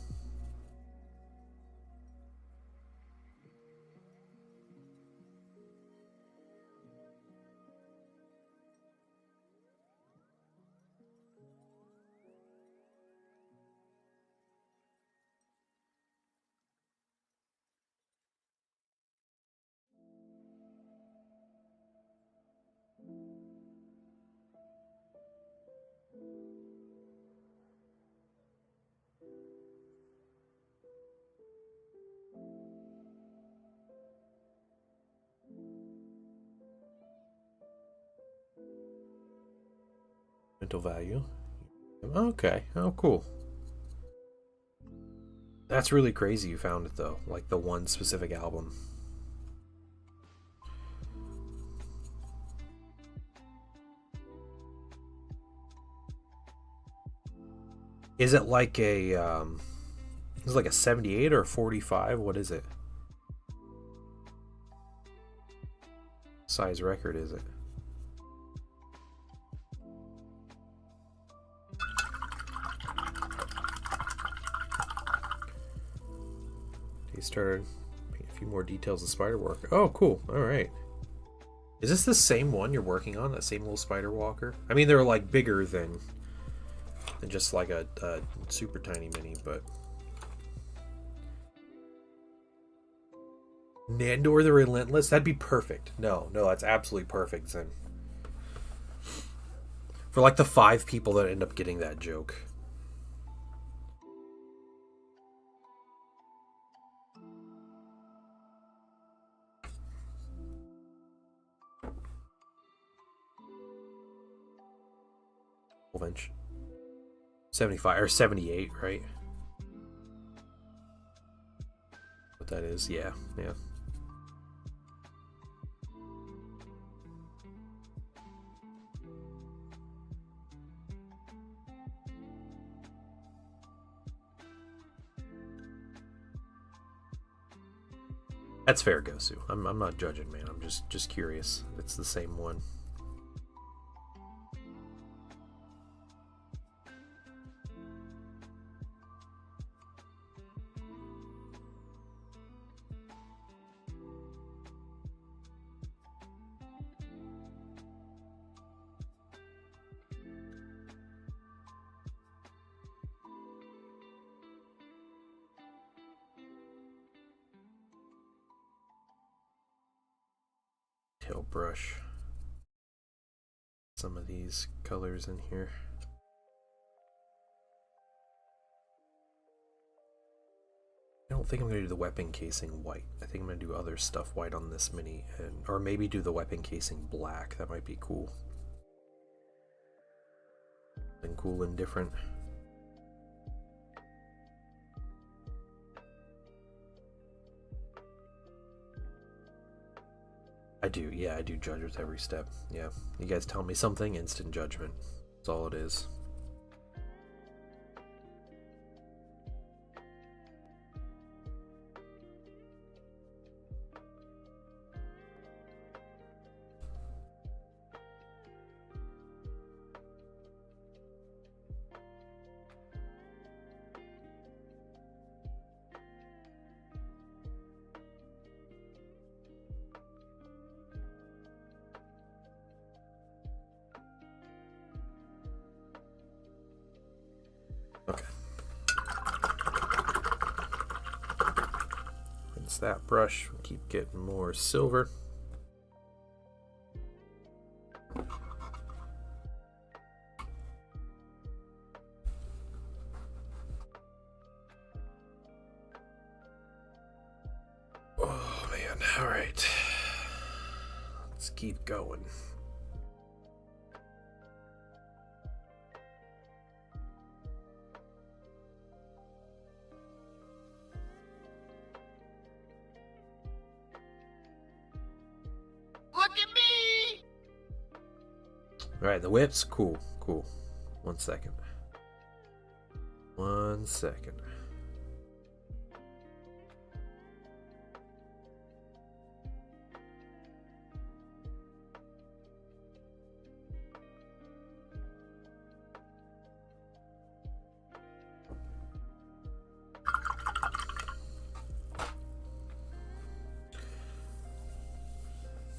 Mental value. Okay. Oh, cool. That's really crazy you found it, though. Like, the one specific album. Is it like a, is it like a 78 or a 45? What is it? Size record is it? He started a few more details of spider work. Oh, cool. All right. Is this the same one you're working on? That same little spider walker? I mean, they're like bigger than just like a super tiny mini, but Nandor the Relentless? That'd be perfect. No, that's absolutely perfect, Zen. For like the 5 people that end up getting that joke. Inch 75 or 78, right? What that is, yeah. That's fair, Gosu. I'm not judging, man. I'm just curious. It's the same one. Tail brush some of these colors in here. I don't think I'm going to do the weapon casing white. I think I'm going to do other stuff white on this mini, or maybe do the weapon casing black. That might be cool. And cool and different. I do judge with every step. Yeah, you guys tell me something, instant judgment. That's all it is. Rinse that brush. Keep getting more silver. Oh man, alright. Let's keep going. Look at me! Alright, the whips, cool. 1 second. 1 second.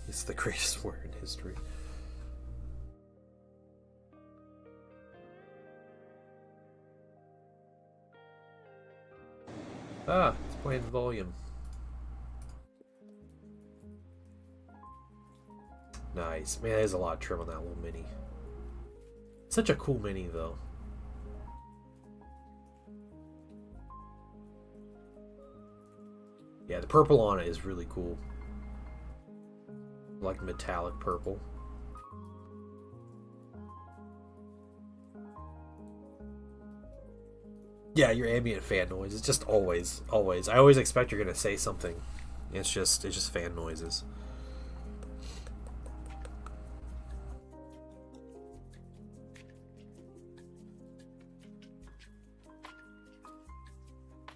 It's the greatest word in history. Ah, it's playing volume. Nice. Man, there's a lot of trim on that little mini. Such a cool mini, though. Yeah, the purple on it is really cool. Like metallic purple. Yeah, your ambient fan noise is just always. I always expect you're gonna say something. It's just fan noises.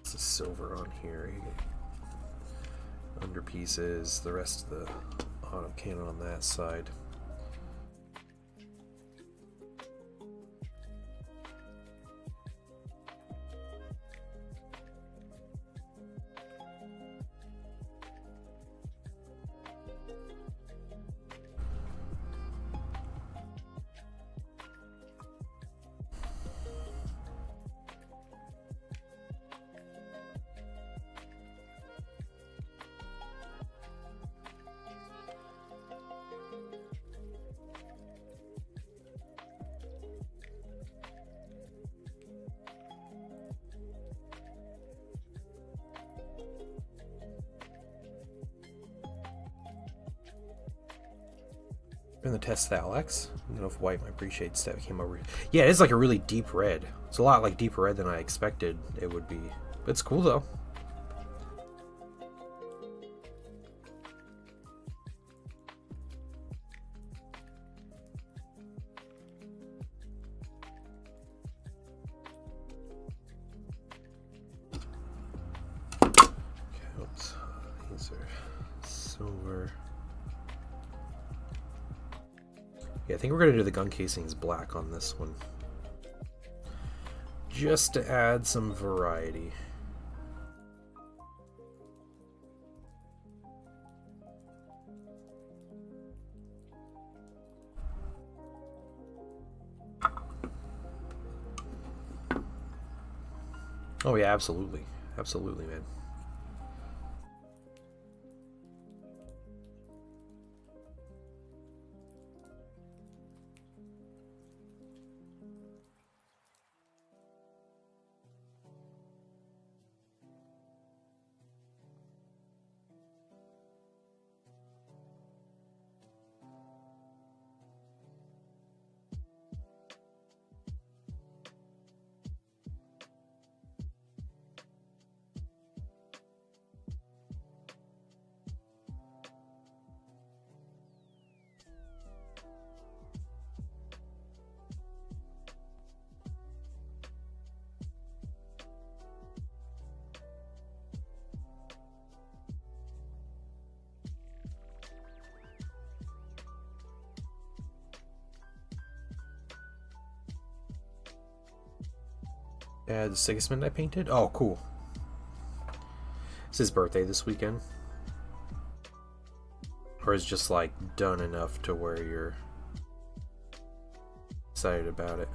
This is silver on here. Underpieces, the rest of the autocannon on that side. In the test that Alex. I don't know if White might appreciate that came over. Yeah, it is like a really deep red. It's a lot like deeper red than I expected it would be. But it's cool though. Okay, oops. These are silver. Yeah, I think we're going to do the gun casings black on this one. Just to add some variety. Oh yeah, absolutely. Absolutely, man. The Sigismund I painted? Oh, cool. It's his birthday this weekend. Or is just like done enough to where you're excited about it?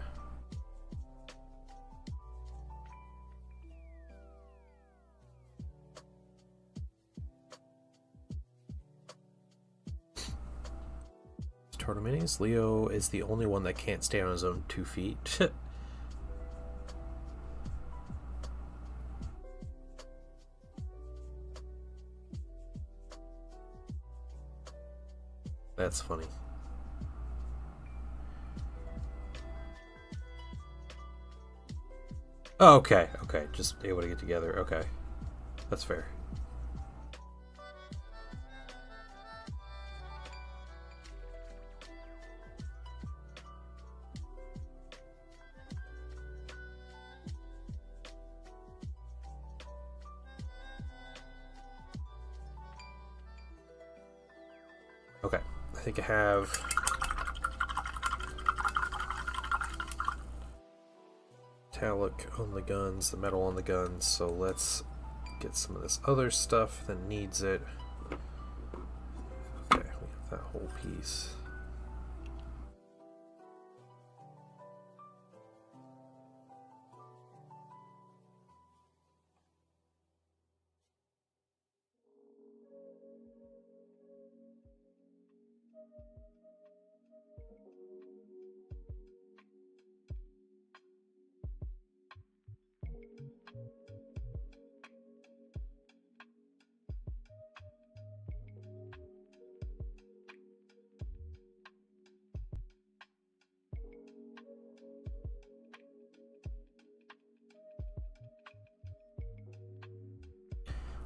Proto Minis. Leo is the only one that can't stand on his own 2 feet. That's funny. Oh, okay, okay. Just able to get together. Okay. That's fair. Okay. I think I have... metallic on the guns, the metal on the guns, so let's get some of this other stuff that needs it. Okay, we have that whole piece.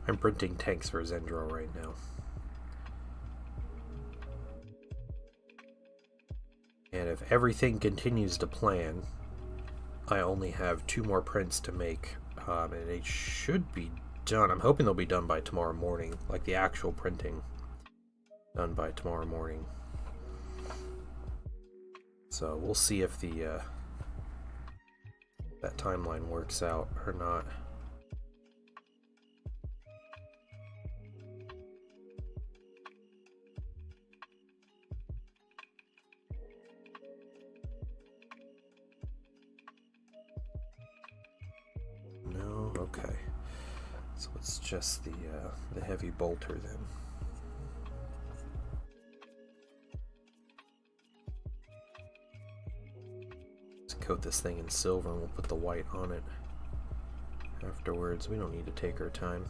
I'm printing tanks for Zendro right now. And if everything continues to plan, I only have 2 more prints to make, and it should be done. I'm hoping they'll be done by tomorrow morning, like the actual printing done by tomorrow morning. So we'll see if the that timeline works out or not. Okay, so it's just the heavy bolter then. Let's coat this thing in silver and we'll put the white on it afterwards. We don't need to take our time.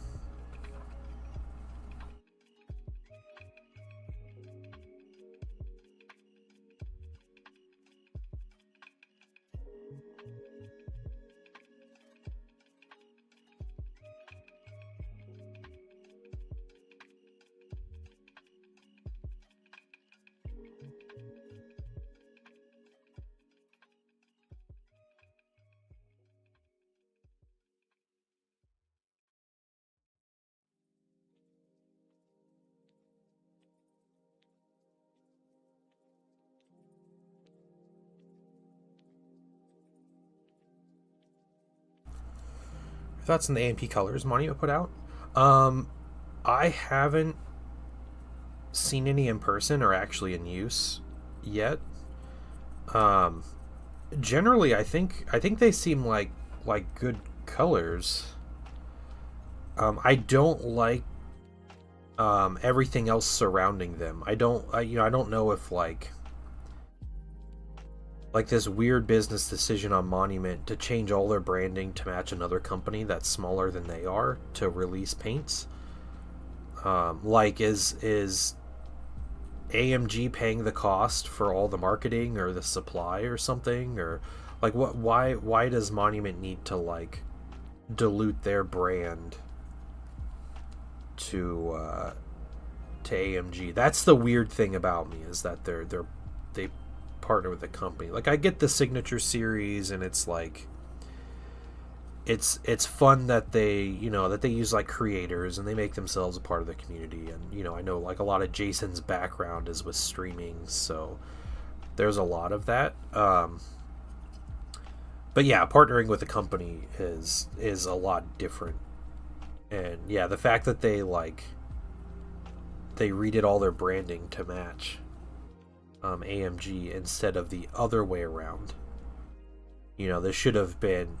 Thoughts on the AMP colors Monument put out? I haven't seen any in person or actually in use yet. Generally, I think they seem like good colors. I don't like everything else surrounding them. I don't know if like this weird business decision on Monument to change all their branding to match another company that's smaller than they are to release paints. Like is AMG paying the cost for all the marketing or the supply or something, or like why does Monument need to like dilute their brand to AMG? That's the weird thing about me, is that they partner with the company. Like, I get the Signature series and it's like it's fun that they use like creators and they make themselves a part of the community, and I know like a lot of Jason's background is with streaming, so there's a lot of that, but yeah, partnering with a company is a lot different. And yeah, the fact that they redid all their branding to match AMG instead of the other way around. This should have been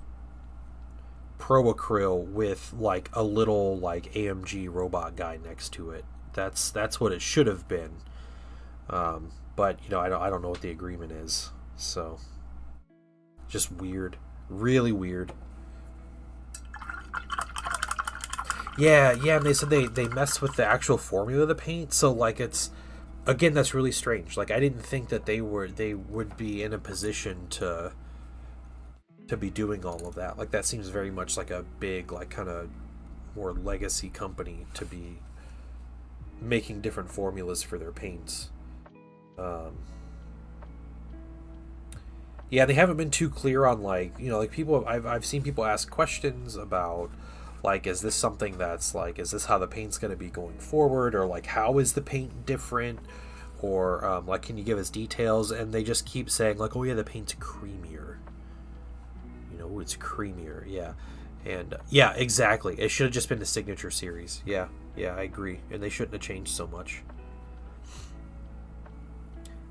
Pro Acryl with like a little like AMG robot guy next to it. That's what it should have been. but I don't know what the agreement is. So just weird, really weird. Yeah, and they said they messed with the actual formula of the paint, so like it's again that's really strange. Like I didn't think that they would be in a position to be doing all of that. Like that seems very much like a big like kind of more legacy company to be making different formulas for their paints. Um, yeah, they haven't been too clear on like like people. I've seen people ask questions about like is this something that's like is this how the paint's going to be going forward, or like how is the paint different, or like can you give us details? And they just keep saying like, oh yeah, the paint's creamier. It's creamier. Yeah, and yeah, exactly. It should have just been the signature series. Yeah, I agree, and they shouldn't have changed so much.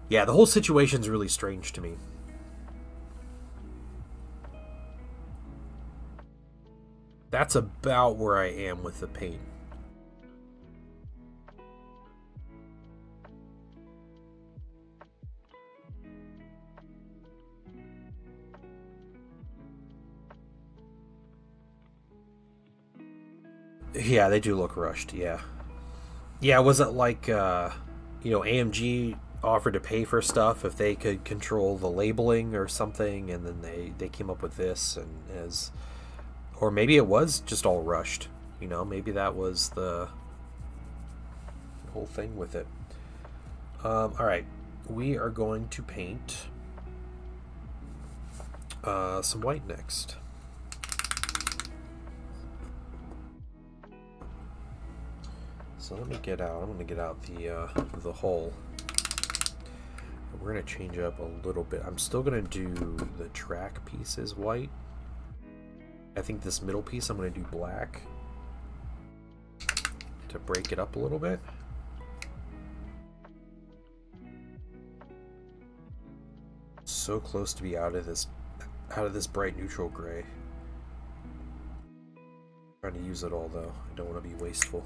Yeah, the whole situation's really strange to me. That's about where I am with the paint. Yeah, they do look rushed. Yeah. Was it like AMG offered to pay for stuff if they could control the labeling or something, and then they came up with this, and as or maybe it was just all rushed. Maybe that was the whole thing with it. All right, we are going to paint some white next. So let me get out. I'm going to get out the hull. We're going to change up a little bit. I'm still going to do the track pieces white. I think this middle piece I'm going to do black to break it up a little bit. So close to be out of this bright neutral gray. Trying to use it all though. I don't want to be wasteful.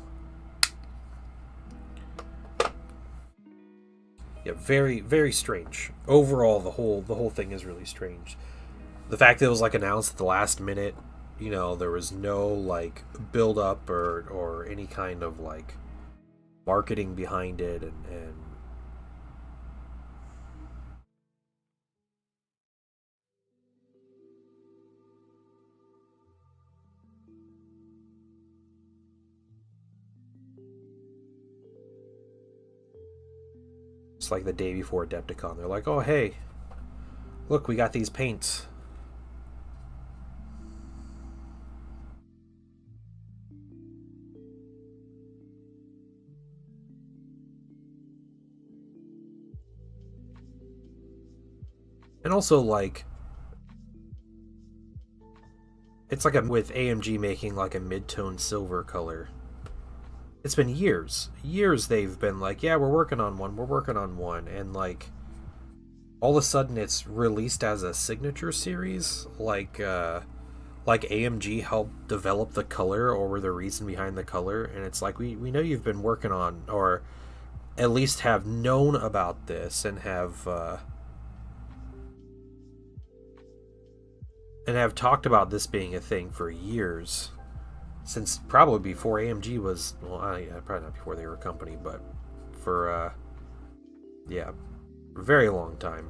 Yeah, very very strange. Overall, the whole thing is really strange. The fact that it was like announced at the last minute, there was no like build up or any kind of like marketing behind it, and it's like the day before Adepticon. They're like, oh hey, look, we got these paints. And also like it's like with AMG making like a mid-tone silver color. It's been years they've been like, yeah, we're working on one, and like all of a sudden it's released as a signature series, like AMG helped develop the color or were the reason behind the color, and it's like we know you've been working on, or at least have known about this and have talked about this being a thing for years, since probably before AMG was, well, probably not before they were a company, but for yeah, a very long time.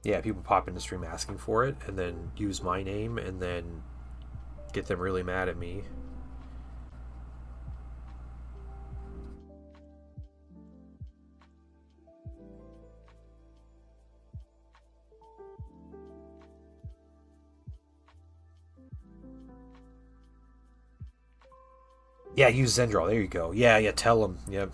Yeah, people pop into stream asking for it, and then use my name, and then get them really mad at me. Yeah, use Zendral. There you go. Yeah, tell him. Yep.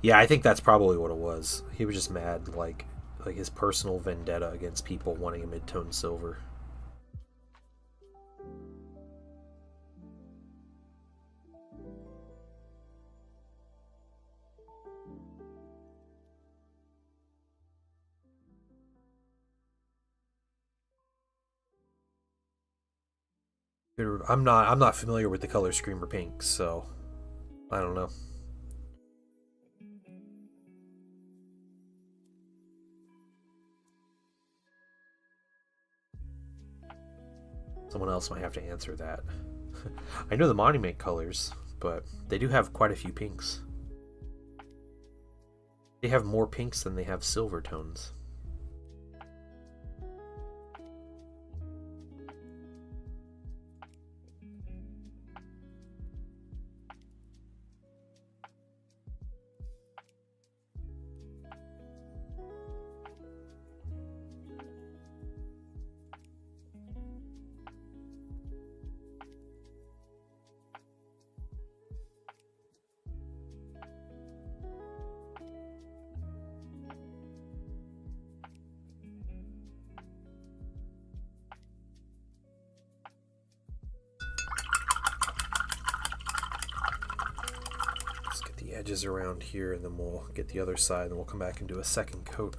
Yeah, I think that's probably what it was. He was just mad, like his personal vendetta against people wanting a mid-tone silver. I'm not familiar with the color Screamer Pink, so I don't know. Someone else might have to answer that. I know the Monument colors, but they do have quite a few pinks. They have more pinks than they have silver tones. Edges around here, and then we'll get the other side, and we'll come back and do a second coat.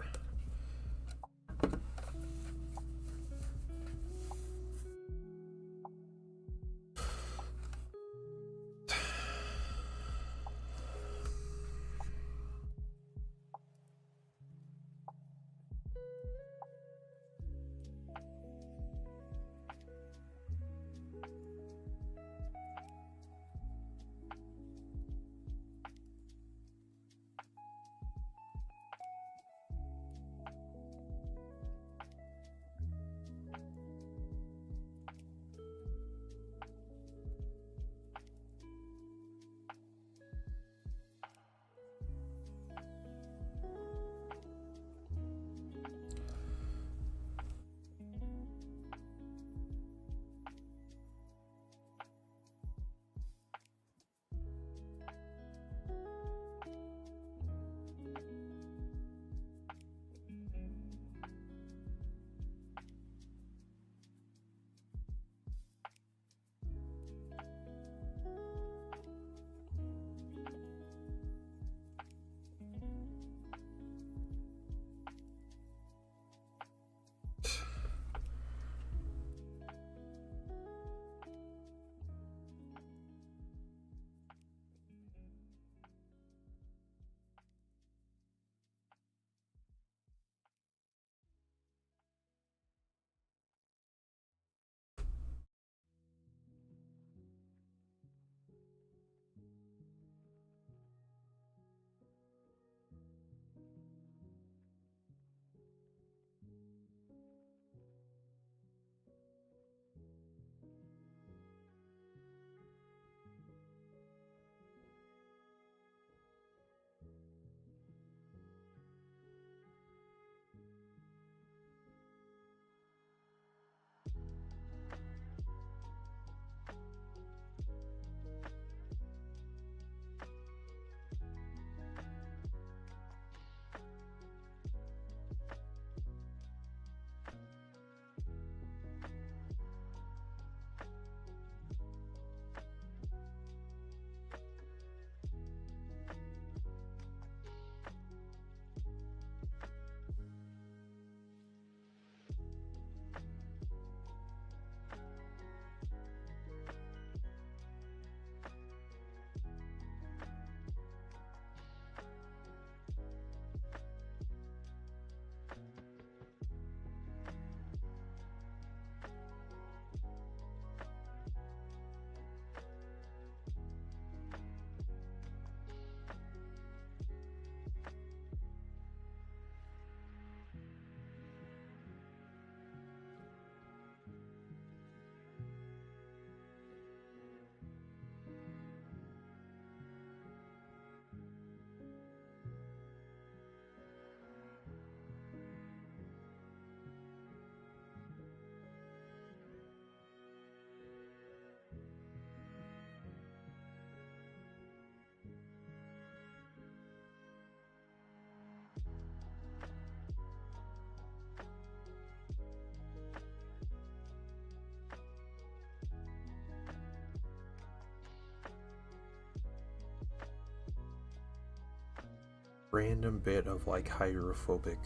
Random bit of like hydrophobic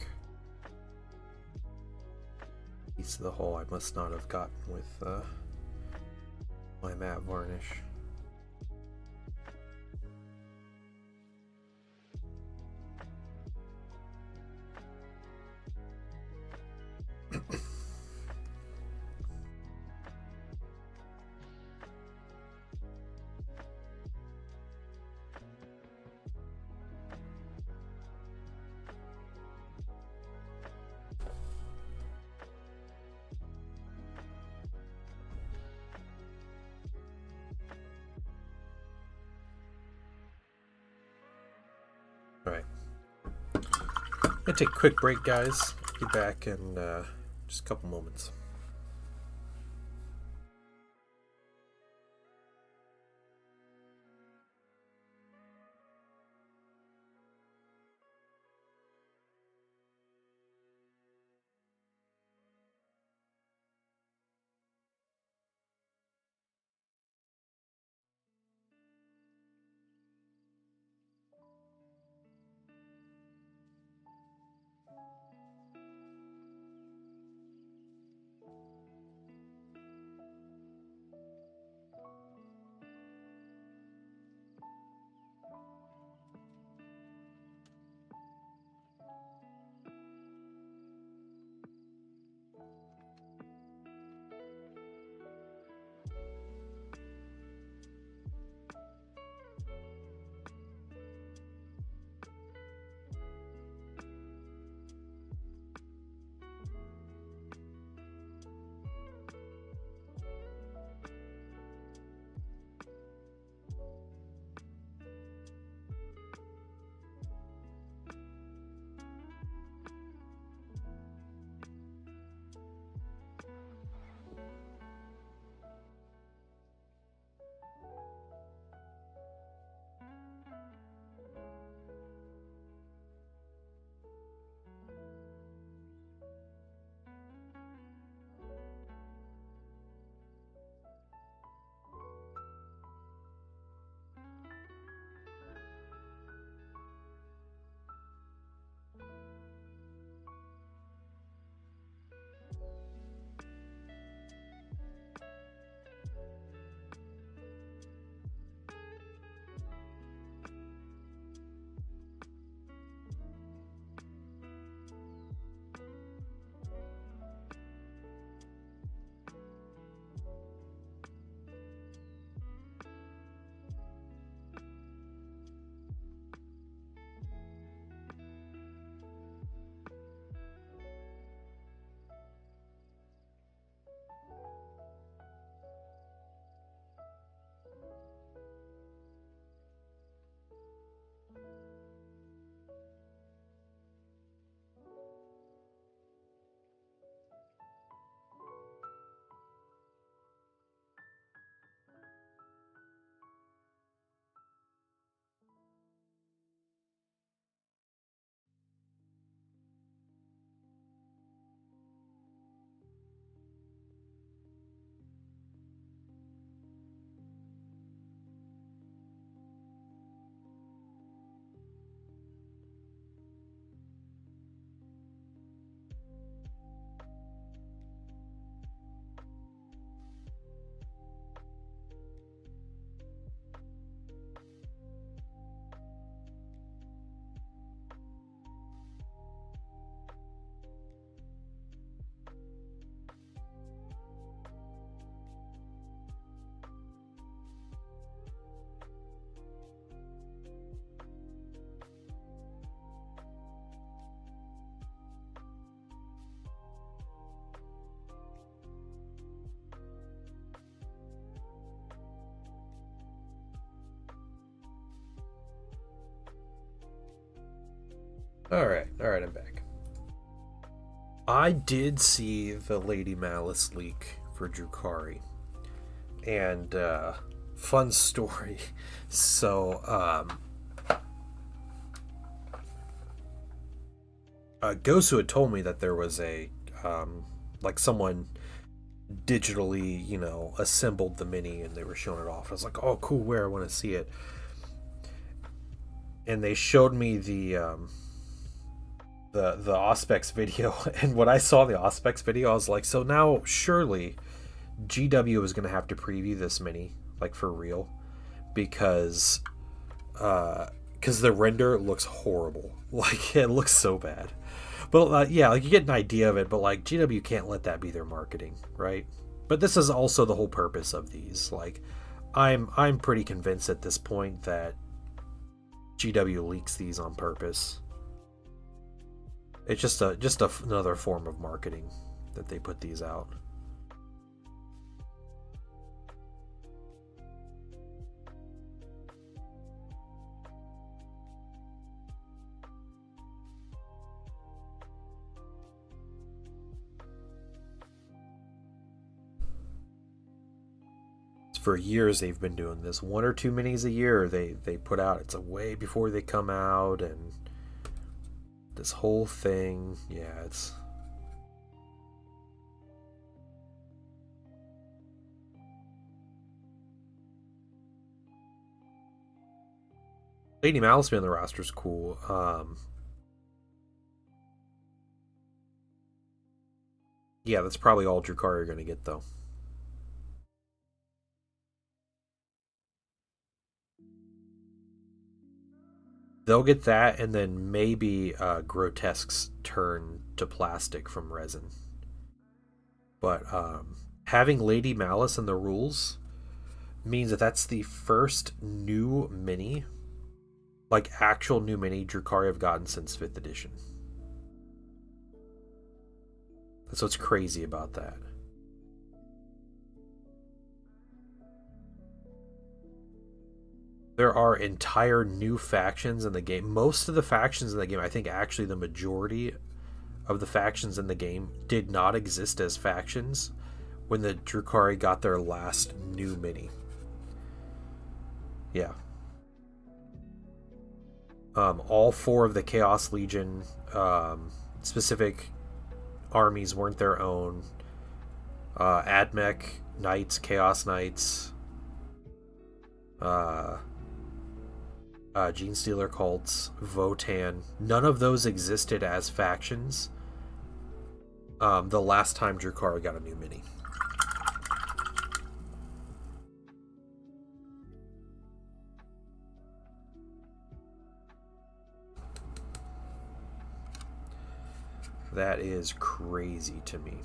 piece of the hole I must not have gotten with My matte varnish. Alright. Gonna take a quick break, guys. Be back in just a couple moments. Alright, I'm back. I did see the Lady Malice leak for Drukari. And, fun story. So, Gosu had told me that there was a, like someone digitally, assembled the mini and they were showing it off. I was like, oh, cool, where? I want to see it. And they showed me the Auspex video, and when I saw the Auspex video, I was like, so now surely GW is going to have to preview this mini, like for real, because the render looks horrible. Like, it looks so bad. But yeah, like, you get an idea of it, but like GW can't let that be their marketing, right? But this is also the whole purpose of these. Like, I'm pretty convinced at this point that GW leaks these on purpose. It's just another form of marketing that they put these out. For years they've been doing this. 1 or 2 minis a year they put out. It's a way before they come out, and this whole thing, yeah, it's Lady Malice being on the roster is cool. Yeah, that's probably all Drukhari are going to get, though. They'll get that, and then maybe Grotesque's turn to plastic from resin. But having Lady Malice in the rules means that that's the first new mini, like actual new mini, Drukhari have gotten since 5th edition. That's what's crazy about that. There are entire new factions in the game. Most of the factions in the game, I think actually the majority of the factions in the game did not exist as factions when the Drukhari got their last new mini. Yeah. All 4 of the Chaos Legion specific armies weren't their own. Admech Knights, Chaos Knights, Genestealer Cults, Votan, none of those existed as factions the last time Drukhari got a new mini. That is crazy to me.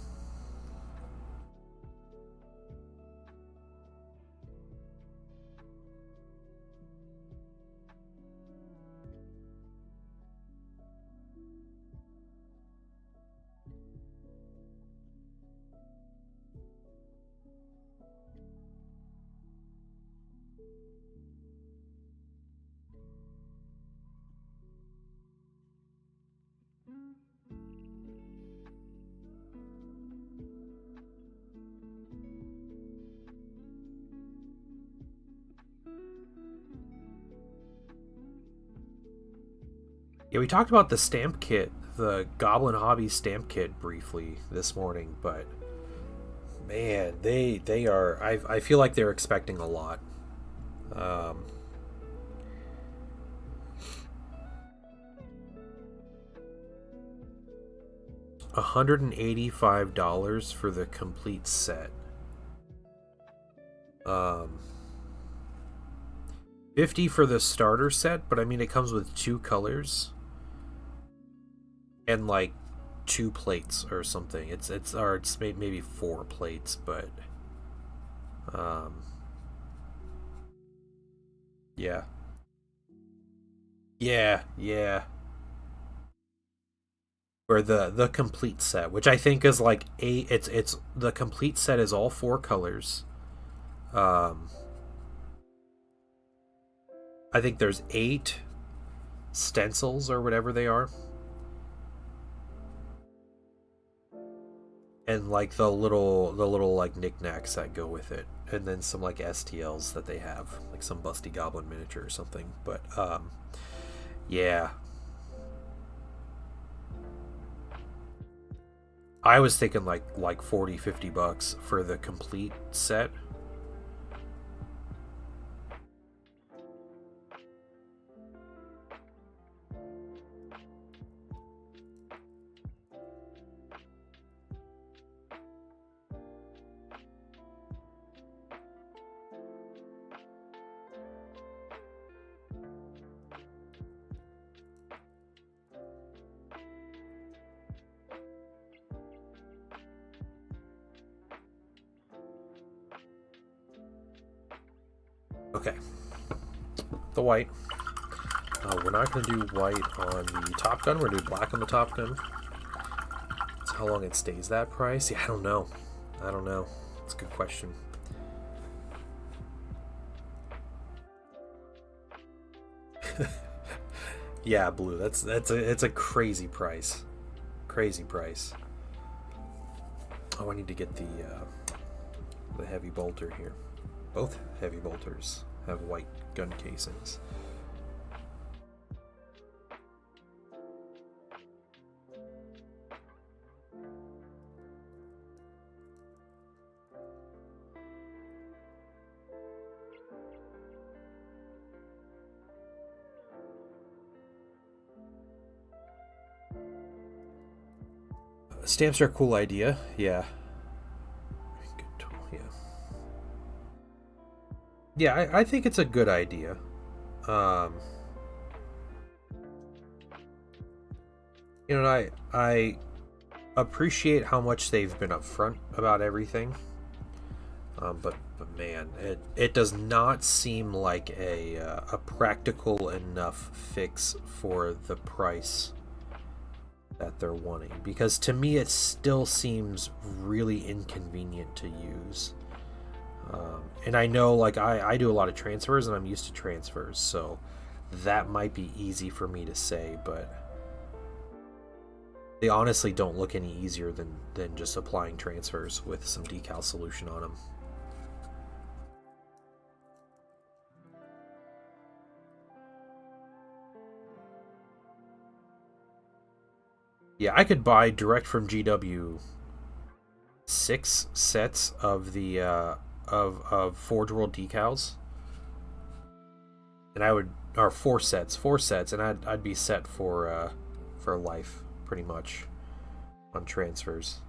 Yeah, we talked about the stamp kit, the Goblin Hobby stamp kit briefly this morning, but man, they are. I feel like they're expecting a lot. $185 for the complete set. 50 for the starter set, but I mean it comes with 2 colors and like 2 plates or something. It's maybe 4 plates, but yeah. Yeah. Or the complete set, which I think is like 8. It's the complete set is all 4 colors. I think there's 8 stencils or whatever they are. And like the little like knickknacks that go with it, and then some like STLs that they have, like some busty goblin miniature or something. But yeah, I was thinking like $40-50 for the complete set. Okay. The white. We're not going to do white on the Top Gun. We're going to do black on the Top Gun. So how long it stays that price? Yeah, I don't know. I don't know. It's a good question. Yeah, blue. It's a crazy price. Crazy price. Oh, I need to get the heavy bolter here. Both heavy bolters have white gun casings. Stamps are a cool idea, yeah. Good tool, yeah. Yeah, I think it's a good idea. You know, I appreciate how much they've been upfront about everything. But man, it does not seem like a practical enough fix for the price that they're wanting, because to me it still seems really inconvenient to use. And I know, like, I do a lot of transfers and I'm used to transfers, so that might be easy for me to say, but they honestly don't look any easier than just applying transfers with some decal solution on them. Yeah, I could buy direct from GW 6 sets of the of Forge World decals, and I would, or four sets, and I'd be set for life pretty much on transfers.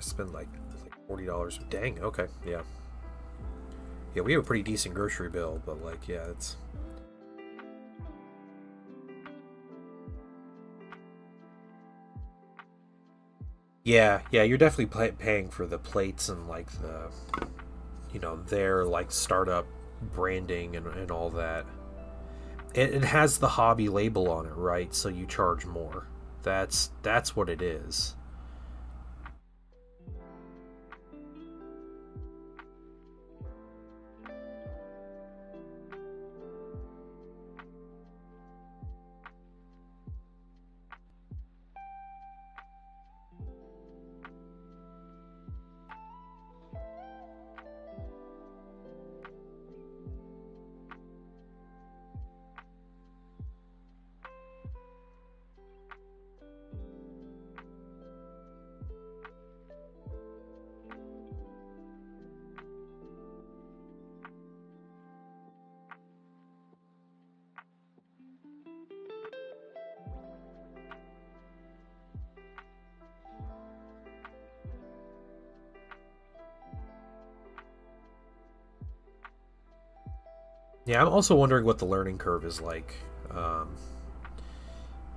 Spend like $40. Dang, okay, yeah. Yeah, we have a pretty decent grocery bill, but like, yeah, it's... Yeah, you're definitely paying for the plates and like the, you know, their like startup branding and all that. It has the hobby label on it, right? So you charge more. That's what it is. Yeah, I'm also wondering what the learning curve is like.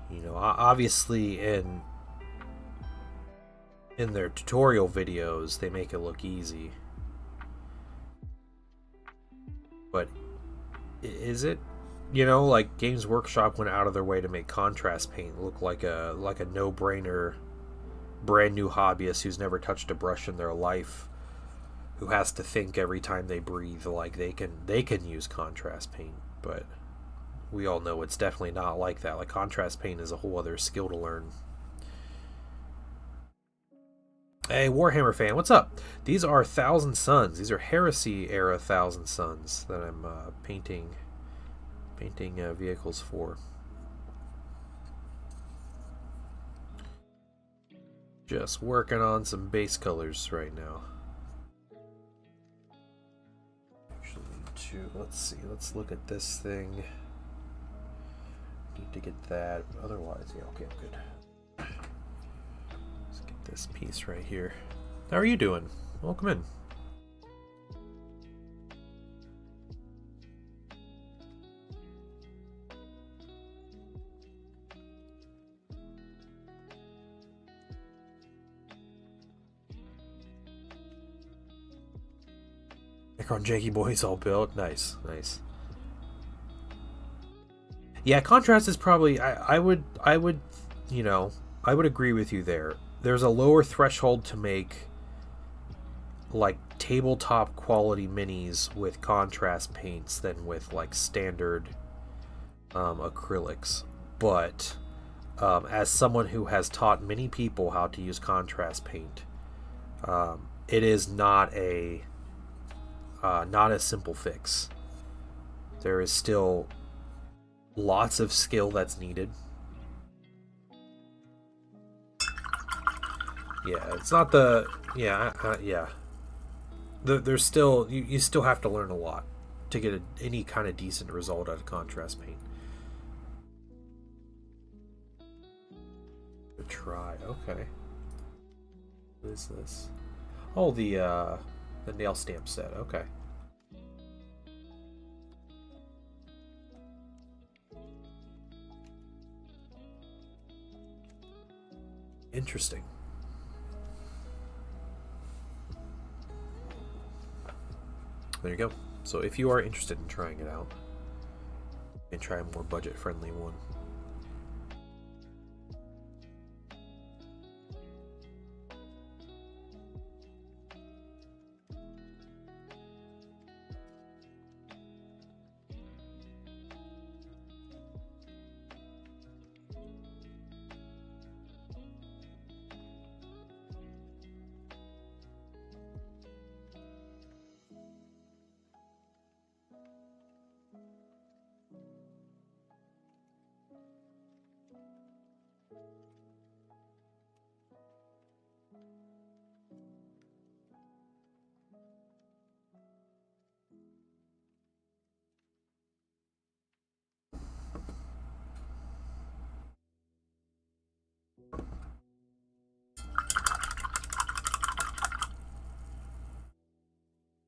You know, obviously in their tutorial videos, they make it look easy. But is it? You know, like Games Workshop went out of their way to make contrast paint look like a no-brainer, brand new hobbyist who's never touched a brush in their life, who has to think every time they breathe like they can use contrast paint, but we all know it's definitely not like that. Like, contrast paint is a whole other skill to learn. Hey, Warhammer fan, what's up? These are Thousand Suns. These are Heresy era Thousand Suns that I'm painting vehicles for. Just working on some base colors right now. Actually, let's see. Let's look at this thing. Need need to get that. Otherwise, yeah, okay, I'm good. Let's get this piece right here. How are you doing? Welcome in. Necron Janky Boy's all built. Nice, nice. Yeah, contrast is probably I would you know, I would agree with you there. There's a lower threshold to make like tabletop quality minis with contrast paints than with like standard acrylics. But as someone who has taught many people how to use contrast paint, it is not a simple fix. There is still lots of skill that's needed. Yeah, it's not the yeah. There's still you still have to learn a lot to get any kind of decent result out of contrast paint. Try, okay. What is this? Oh, the nail stamp set. Okay. Interesting. There you go. So if you are interested in trying it out, and try a more budget-friendly one.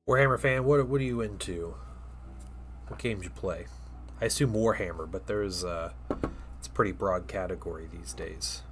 Warhammer fan, what are you into? What games you play? I assume Warhammer, but there's it's a pretty broad category these days.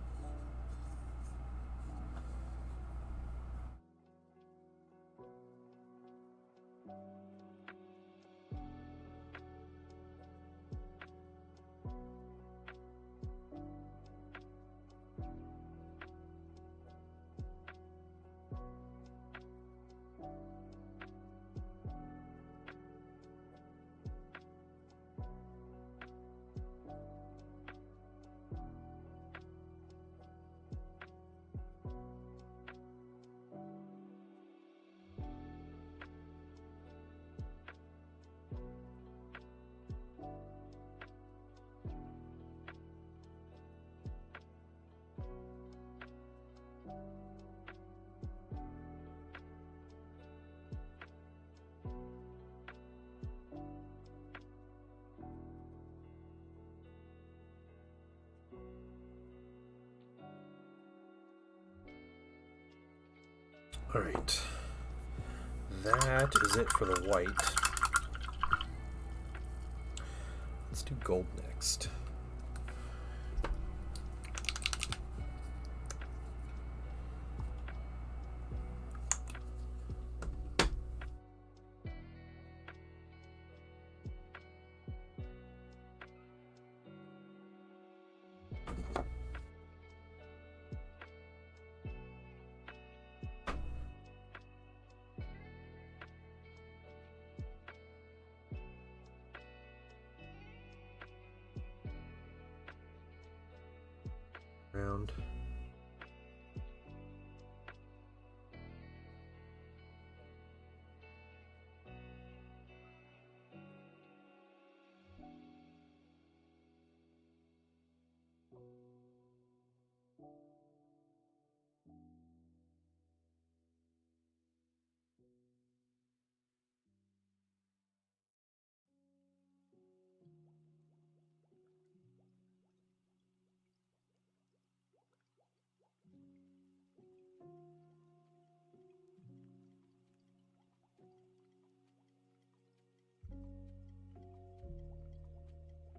Alright. That is it for the white. Let's do gold next. Round.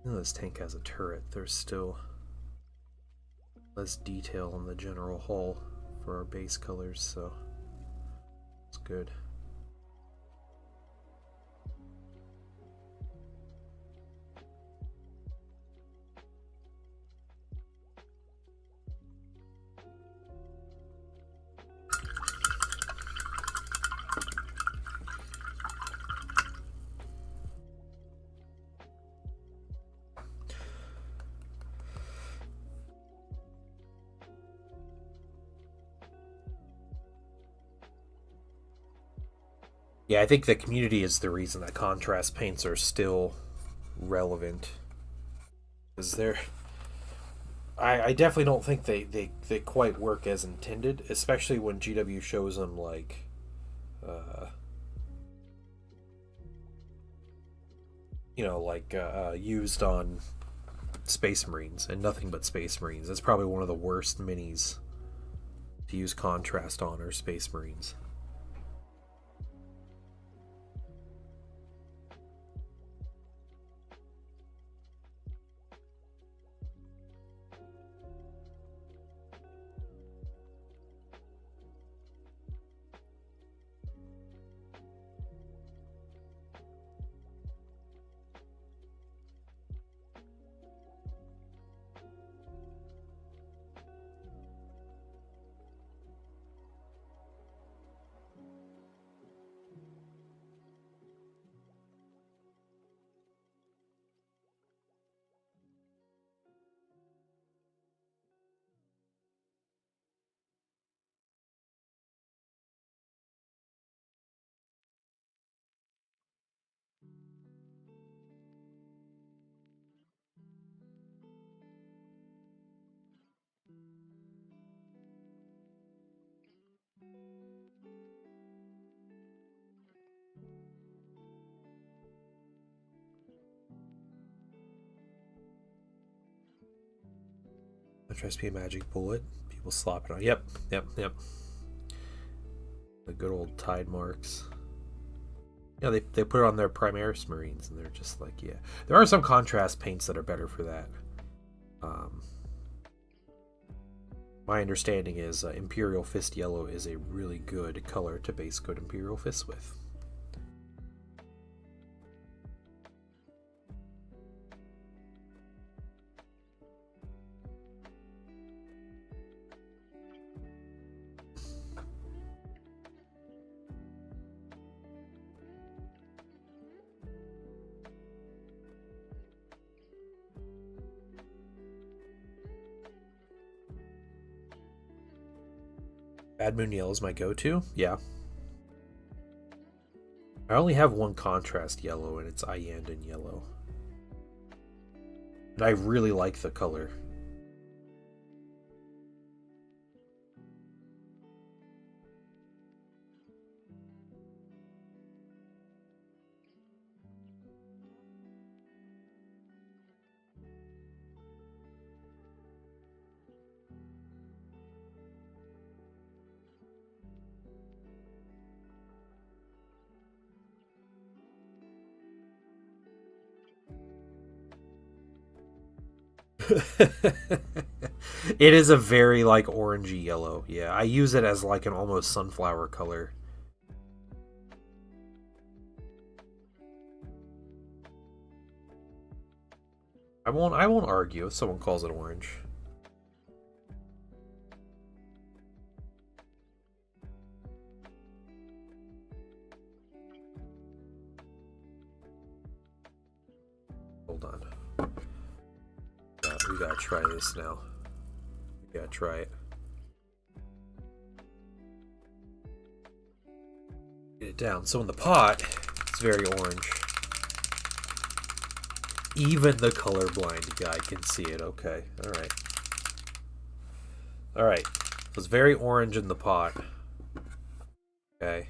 Even though this tank has a turret, there's still less detail on the general hull for our base colors, so it's good. Yeah, I think the community is the reason that contrast paints are still relevant. Because I definitely don't think they quite work as intended, especially when GW shows them like used on Space Marines and nothing but Space Marines. That's probably one of the worst minis to use contrast on are Space Marines. That tries to be a magic bullet. People slop it on. Yep. The good old tide marks. Yeah, they put it on their Primaris Marines, and they're just like, yeah. There are some contrast paints that are better for that. My understanding is Imperial Fist Yellow is a really good color to base coat Imperial Fists with. Bad Moon Yellow is my go-to. Yeah. I only have one contrast yellow, and it's Iyanden Yellow. And I really like the color. It is a very like orangey yellow. Yeah, I use it as like an almost sunflower color. I won't argue if someone calls it orange. Hold on. We gotta try this now. We gotta try it. Get it down. So in the pot, it's very orange. Even the colorblind guy can see it. Okay, alright. Alright. It was very orange in the pot. Okay.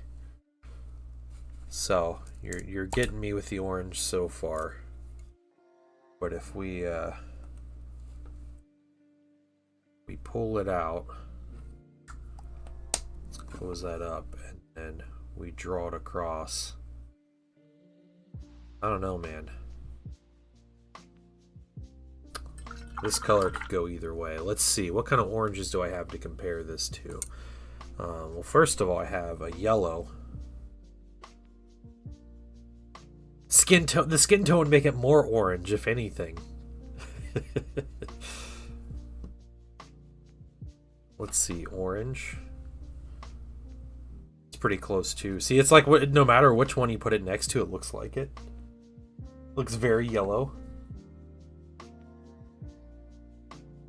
So, you're getting me with the orange so far. But if we pull it out, let's close that up, and then we draw it across. I don't know, man. This color could go either way. Let's see. What kind of oranges do I have to compare this to? Well, first of all, I have a yellow. Skin tone. The skin tone would make it more orange, if anything. Let's see. Orange. It's pretty close, too. See, it's like no matter which one you put it next to, it looks like it. Looks very yellow.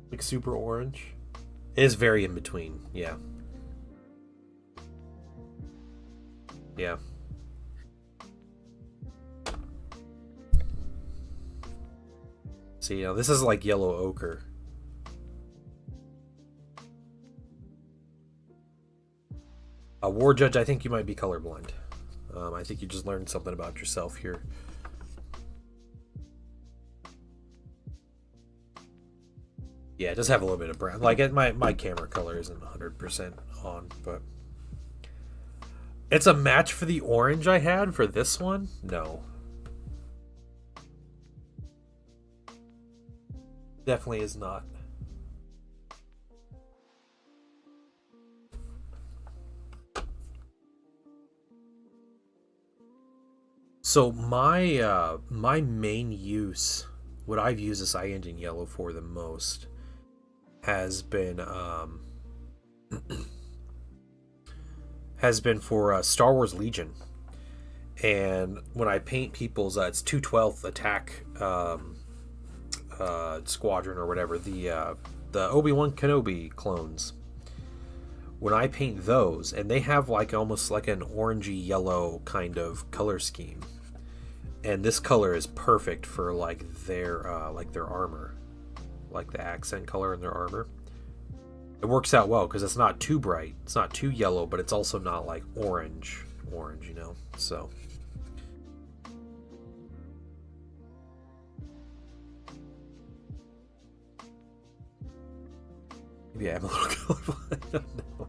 Like super orange. It is very in between, yeah. Yeah. See, you know, this is like yellow ochre. War Judge, I think you might be colorblind. I think you just learned something about yourself here. Yeah, it does have a little bit of brown. Like, my camera color isn't 100% on, but... It's a match for the orange I had for this one? No. Definitely is not. So my main use, what I've used this iEngine yellow for the most, has been for Star Wars Legion. And when I paint people's, it's 212th attack squadron or whatever, the Obi-Wan Kenobi clones. When I paint those, and they have like almost like an orangey yellow kind of color scheme, and this color is perfect for like their armor, like the accent color in their armor. It works out well because it's not too bright, it's not too yellow, but it's also not like orange, you know. So maybe I'm a little colorblind. I don't know.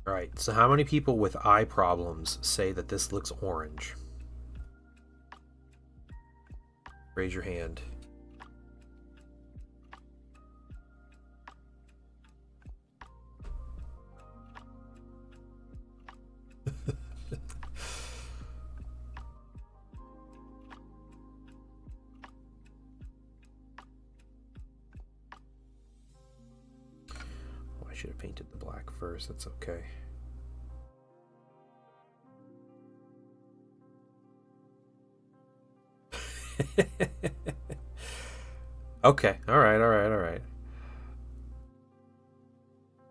Alright, so how many people with eye problems say that this looks orange? Raise your hand. I should have painted the black first, that's okay. Okay, alright.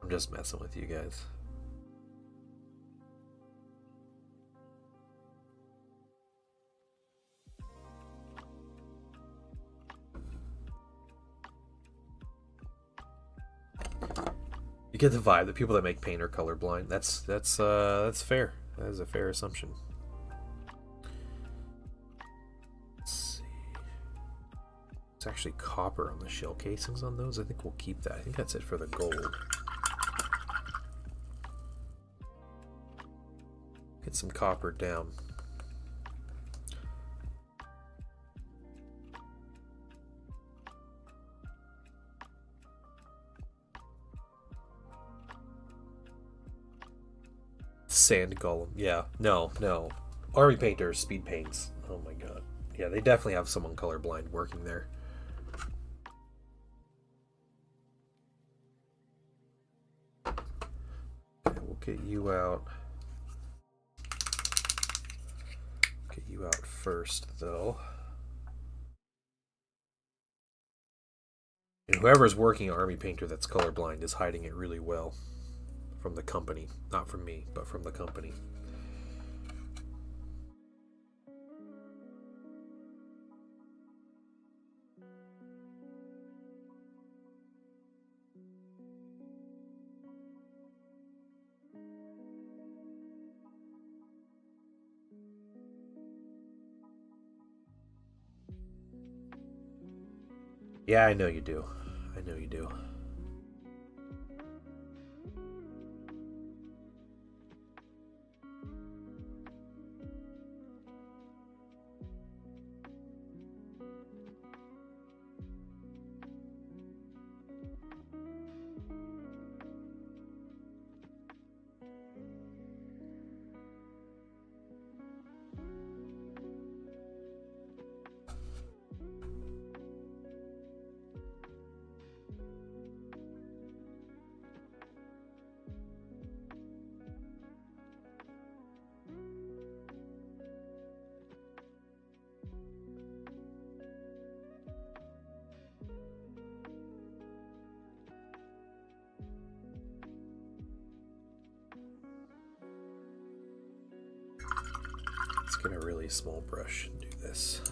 I'm just messing with you guys. You get the vibe that people that make paint are colorblind. That's fair. That is a fair assumption. Let's see. It's actually copper on the shell casings on those. I think we'll keep that. I think that's it for the gold. Get some copper down. Sand Golem. Yeah. No. Army painters, speed paints. Oh my god. Yeah, they definitely have someone colorblind working there. Okay, we'll get you out. Get you out first, though. And whoever's working Army Painter that's colorblind is hiding it really well. From the company. Not from me, but from the company. Yeah, I know you do. I know you do. Let's get a really small brush and do this.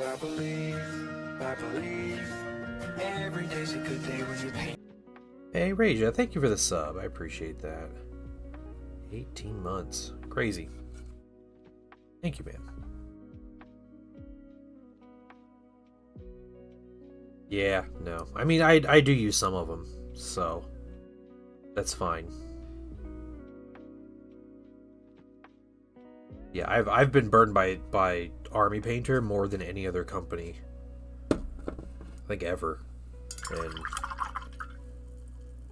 I believe, every day's a good day when you paint. Hey, Raja, thank you for the sub. I appreciate that. 18 months. Crazy. Thank you, man. Yeah, no. I mean, I do use some of them, so that's fine. Yeah, I've been burned by Army Painter more than any other company. I think ever. And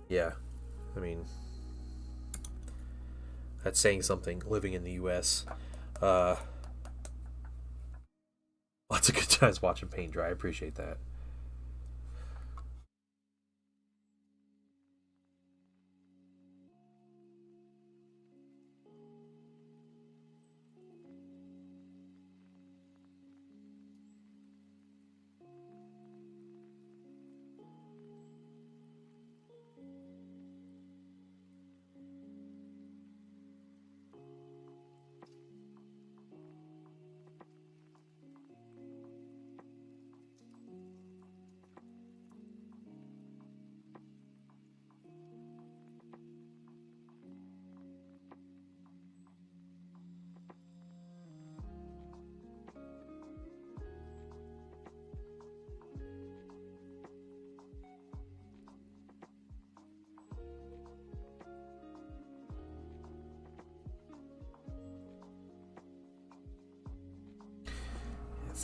yeah, I mean, that's saying something living in the US. Lots of good times watching paint dry. I appreciate that.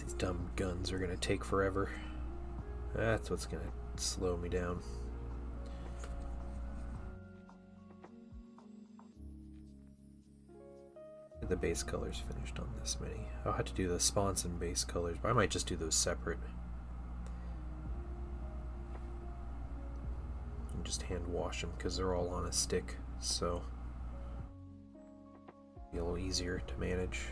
These dumb guns are gonna take forever. That's what's gonna slow me down. Get the base colors finished on this many. I'll have to do the sponson base colors, but I might just do those separate. And just hand wash them because they're all on a stick, so be a little easier to manage.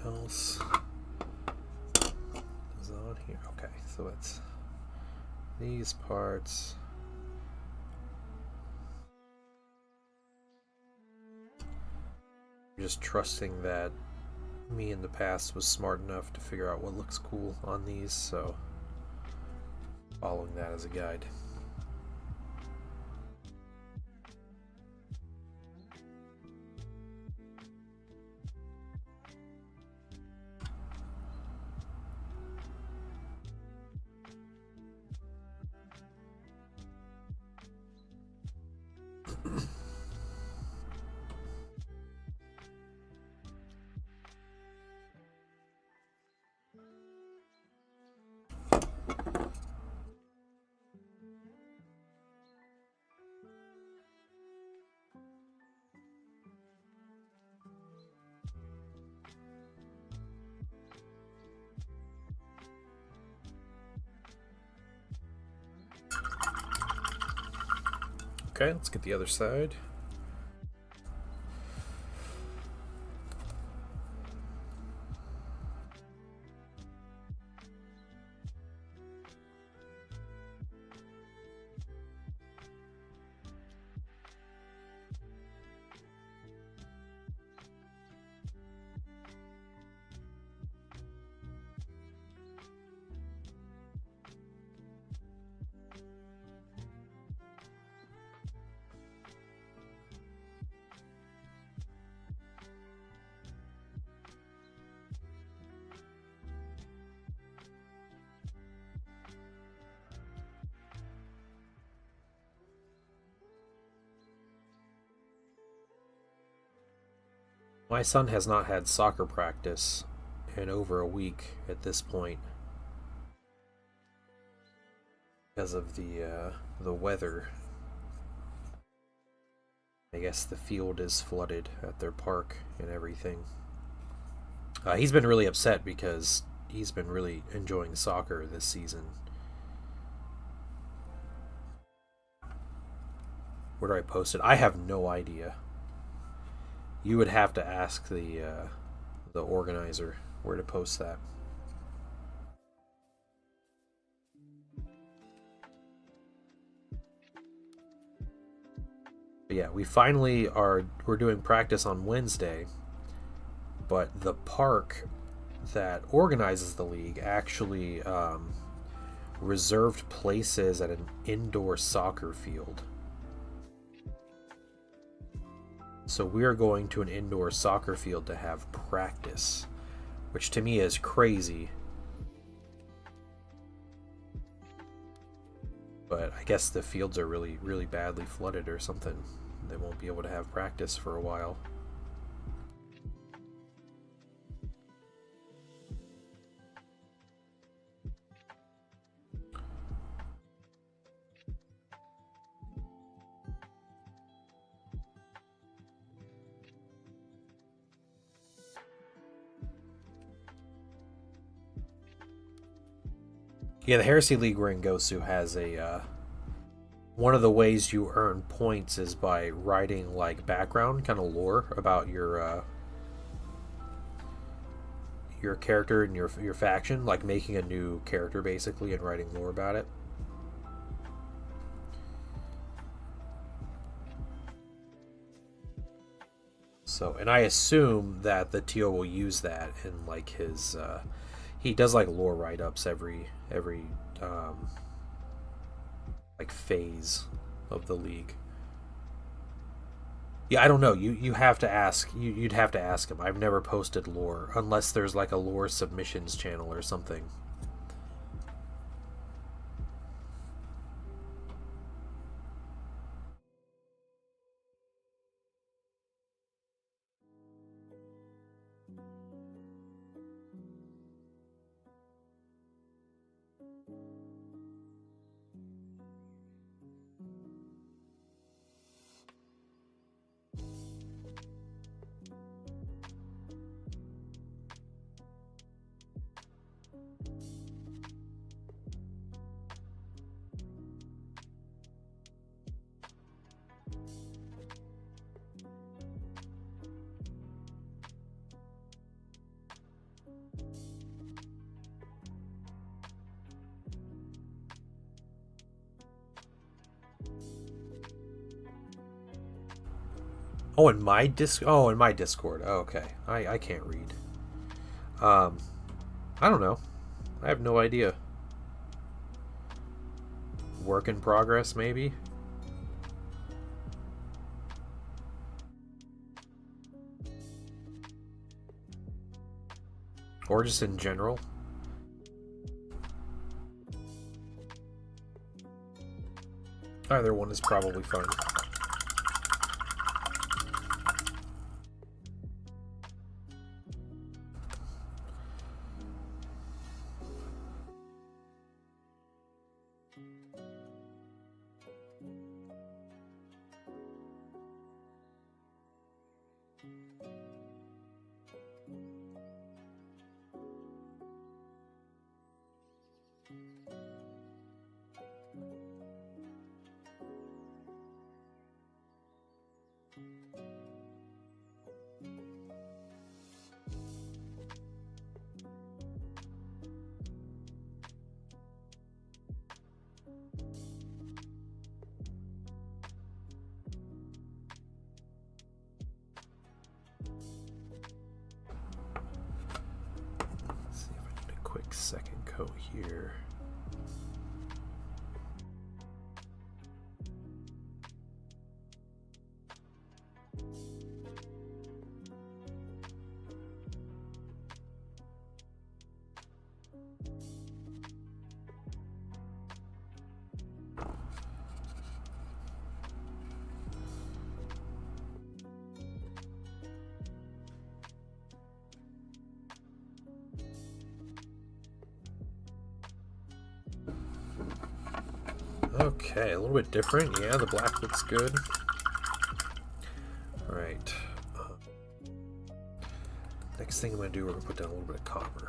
else is on here? Okay, so it's these parts. Just trusting that me in the past was smart enough to figure out what looks cool on these, so following that as a guide. Okay, let's get the other side. My son has not had soccer practice in over a week at this point because of the weather. I guess the field is flooded at their park and everything. He's been really upset because he's been really enjoying soccer this season. Where do I post it? I have no idea. You would have to ask the organizer where to post that. But yeah, we're doing practice on Wednesday, but the park that organizes the league actually reserved places at an indoor soccer field. So we're going to an indoor soccer field to have practice, which to me is crazy. But I guess the fields are really, really badly flooded or something. They won't be able to have practice for a while. Yeah, the Heresy League we're in Gosu has a one of the ways you earn points is by writing like background kind of lore about your character and your faction, like making a new character basically and writing lore about it. So, and I assume that the TO will use that in like his he does like lore write-ups every like phase of the league. Yeah, I don't know. You have to ask. You'd have to ask him. I've never posted lore unless there's like a lore submissions channel or something. Oh, in my Discord. Oh, okay. I can't read. I don't know. I have no idea. Work in progress, maybe? Or just in general? Either one is probably fine. Second coat here. Okay, a little bit different. Yeah, the black looks good. Alright. Next thing I'm going to do, we're going to put down a little bit of copper.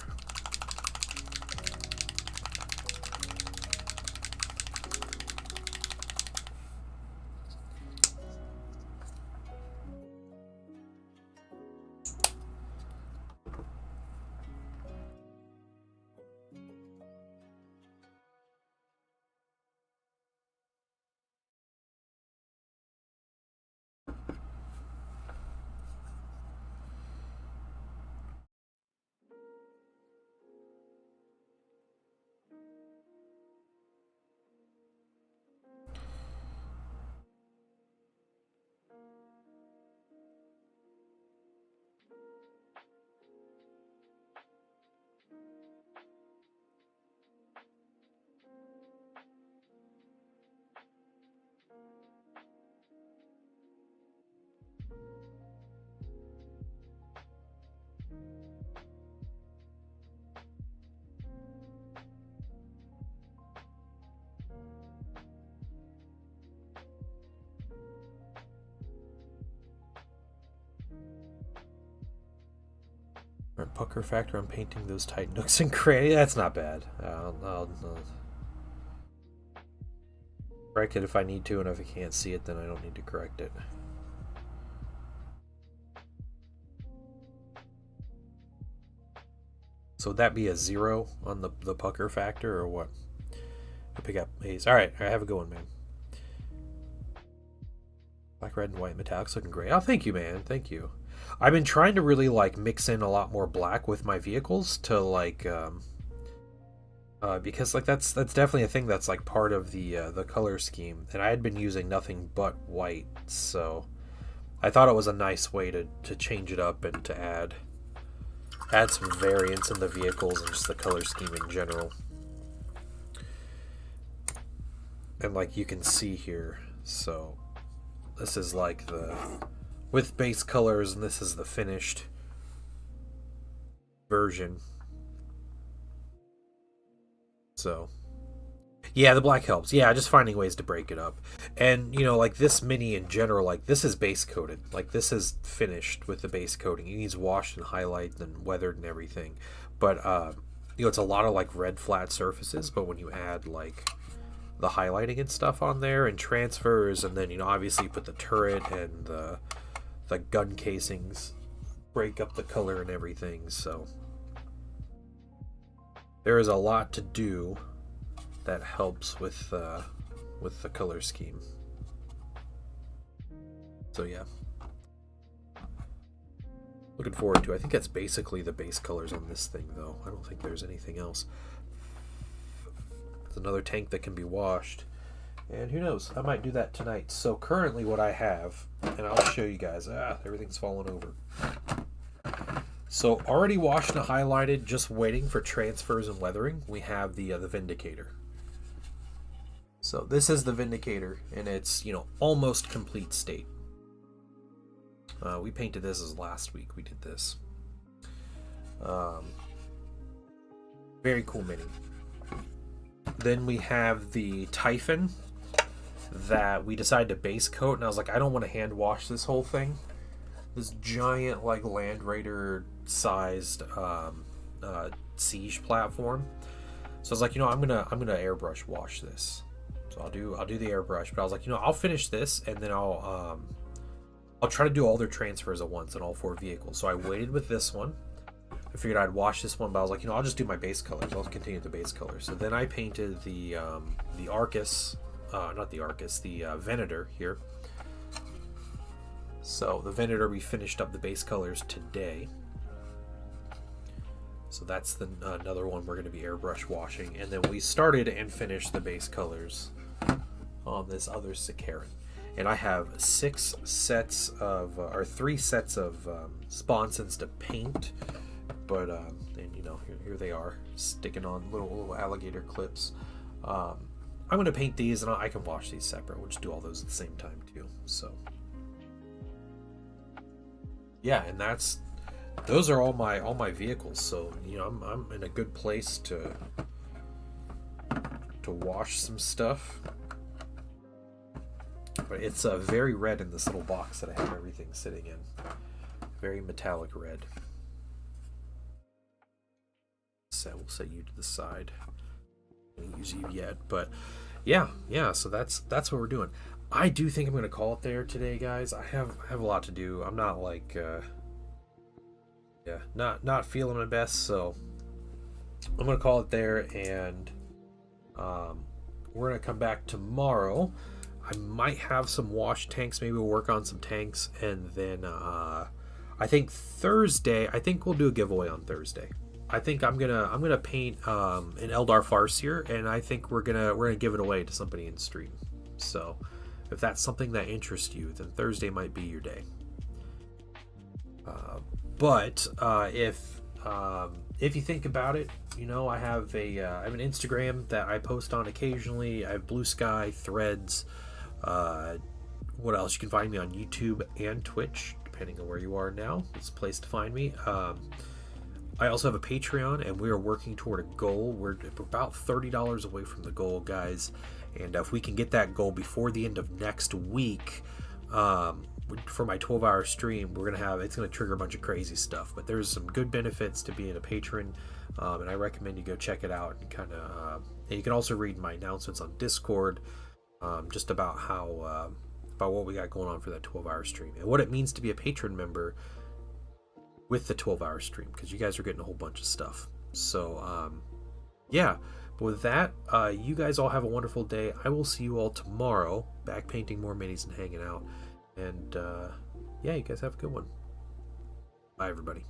Pucker factor on painting those tight nooks and crannies. That's not bad. I'll correct it if I need to, and if I can't see it, then I don't need to correct it. So would that be a 0 on the pucker factor, or what? I pick up haze. Alright, have a good one, man. Black, red, and white metallics looking great. Oh, thank you, man. Thank you. I've been trying to really like mix in a lot more black with my vehicles to like because like that's definitely a thing that's like part of the color scheme, and I had been using nothing but white, so I thought it was a nice way to change it up and to add some variance in the vehicles and just the color scheme in general. And like you can see here, so this is like the with base colors, and this is the finished version. So yeah, the black helps. Yeah, just finding ways to break it up. And you know, like this mini in general, like this is base coated. Like this is finished with the base coating. It needs washed and highlighted and weathered and everything. But you know, it's a lot of like red flat surfaces, but when you add like the highlighting and stuff on there and transfers, and then you know, obviously you put the turret and the gun casings, break up the color and everything. So there is a lot to do that helps with the color scheme. So yeah, Looking forward to. I think that's basically the base colors on this thing, though. I don't think there's anything else. It's another tank that can be washed. And who knows? I might do that tonight. So currently what I have, and I'll show you guys. Everything's falling over. So already washed and highlighted, just waiting for transfers and weathering. We have the Vindicator. So this is the Vindicator, and it's, almost complete state. We painted this as last week. We did this. Very cool mini. Then we have the Typhon that we decided to base coat, and I was like, I don't want to hand wash this whole thing. This giant, like, Land Raider sized siege platform. So I was like, I'm gonna airbrush wash this. So I'll do the airbrush, but I was like, I'll finish this, and then I'll try to do all their transfers at once on all 4 vehicles. So I waited with this one. I figured I'd wash this one, but I was like, I'll just do my base colors. I'll continue the base colors. So then I painted the Arcus, not the Arcus, the Venator here. So the Venator, we finished up the base colors today. So that's another one we're going to be airbrush washing. And then we started and finished the base colors on this other Sicaran. And I have 3 sets of sponsons to paint. But, and here they are, sticking on little alligator clips. I'm going to paint these, and I can wash these separate. We'll just do all those at the same time, too. So, yeah, and those are all my vehicles. So, I'm in a good place to wash some stuff. But it's very red in this little box that I have everything sitting in. Very metallic red. So we'll set you to the side. I don't use you yet, but yeah. So that's what we're doing. I do think I'm going to call it there today, guys. I have a lot to do. I'm not like, not feeling my best, so I'm going to call it there, and we're going to come back tomorrow. I might have some wash tanks. Maybe we'll work on some tanks, and then I think Thursday. I think we'll do a giveaway on Thursday. I think I'm gonna paint an Eldar Farseer, and I think we're gonna give it away to somebody in stream. So if that's something that interests you, then Thursday might be your day. But if you think about it, I have I have an Instagram that I post on occasionally. I have Blue Sky, Threads. What else? You can find me on YouTube and Twitch, depending on where you are now. It's a place to find me. I also have a Patreon, and we are working toward a goal. We're about $30 away from the goal, guys. And if we can get that goal before the end of next week, for my 12-hour stream, it's going to trigger a bunch of crazy stuff. But there's some good benefits to being a patron, and I recommend you go check it out. And and you can also read my announcements on Discord, just about about what we got going on for that 12-hour stream and what it means to be a patron member with the 12-hour stream, because you guys are getting a whole bunch of stuff. So yeah, but with that, you guys all have a wonderful day. I will see you all tomorrow, back painting more minis and hanging out. And yeah, you guys have a good one. Bye, everybody.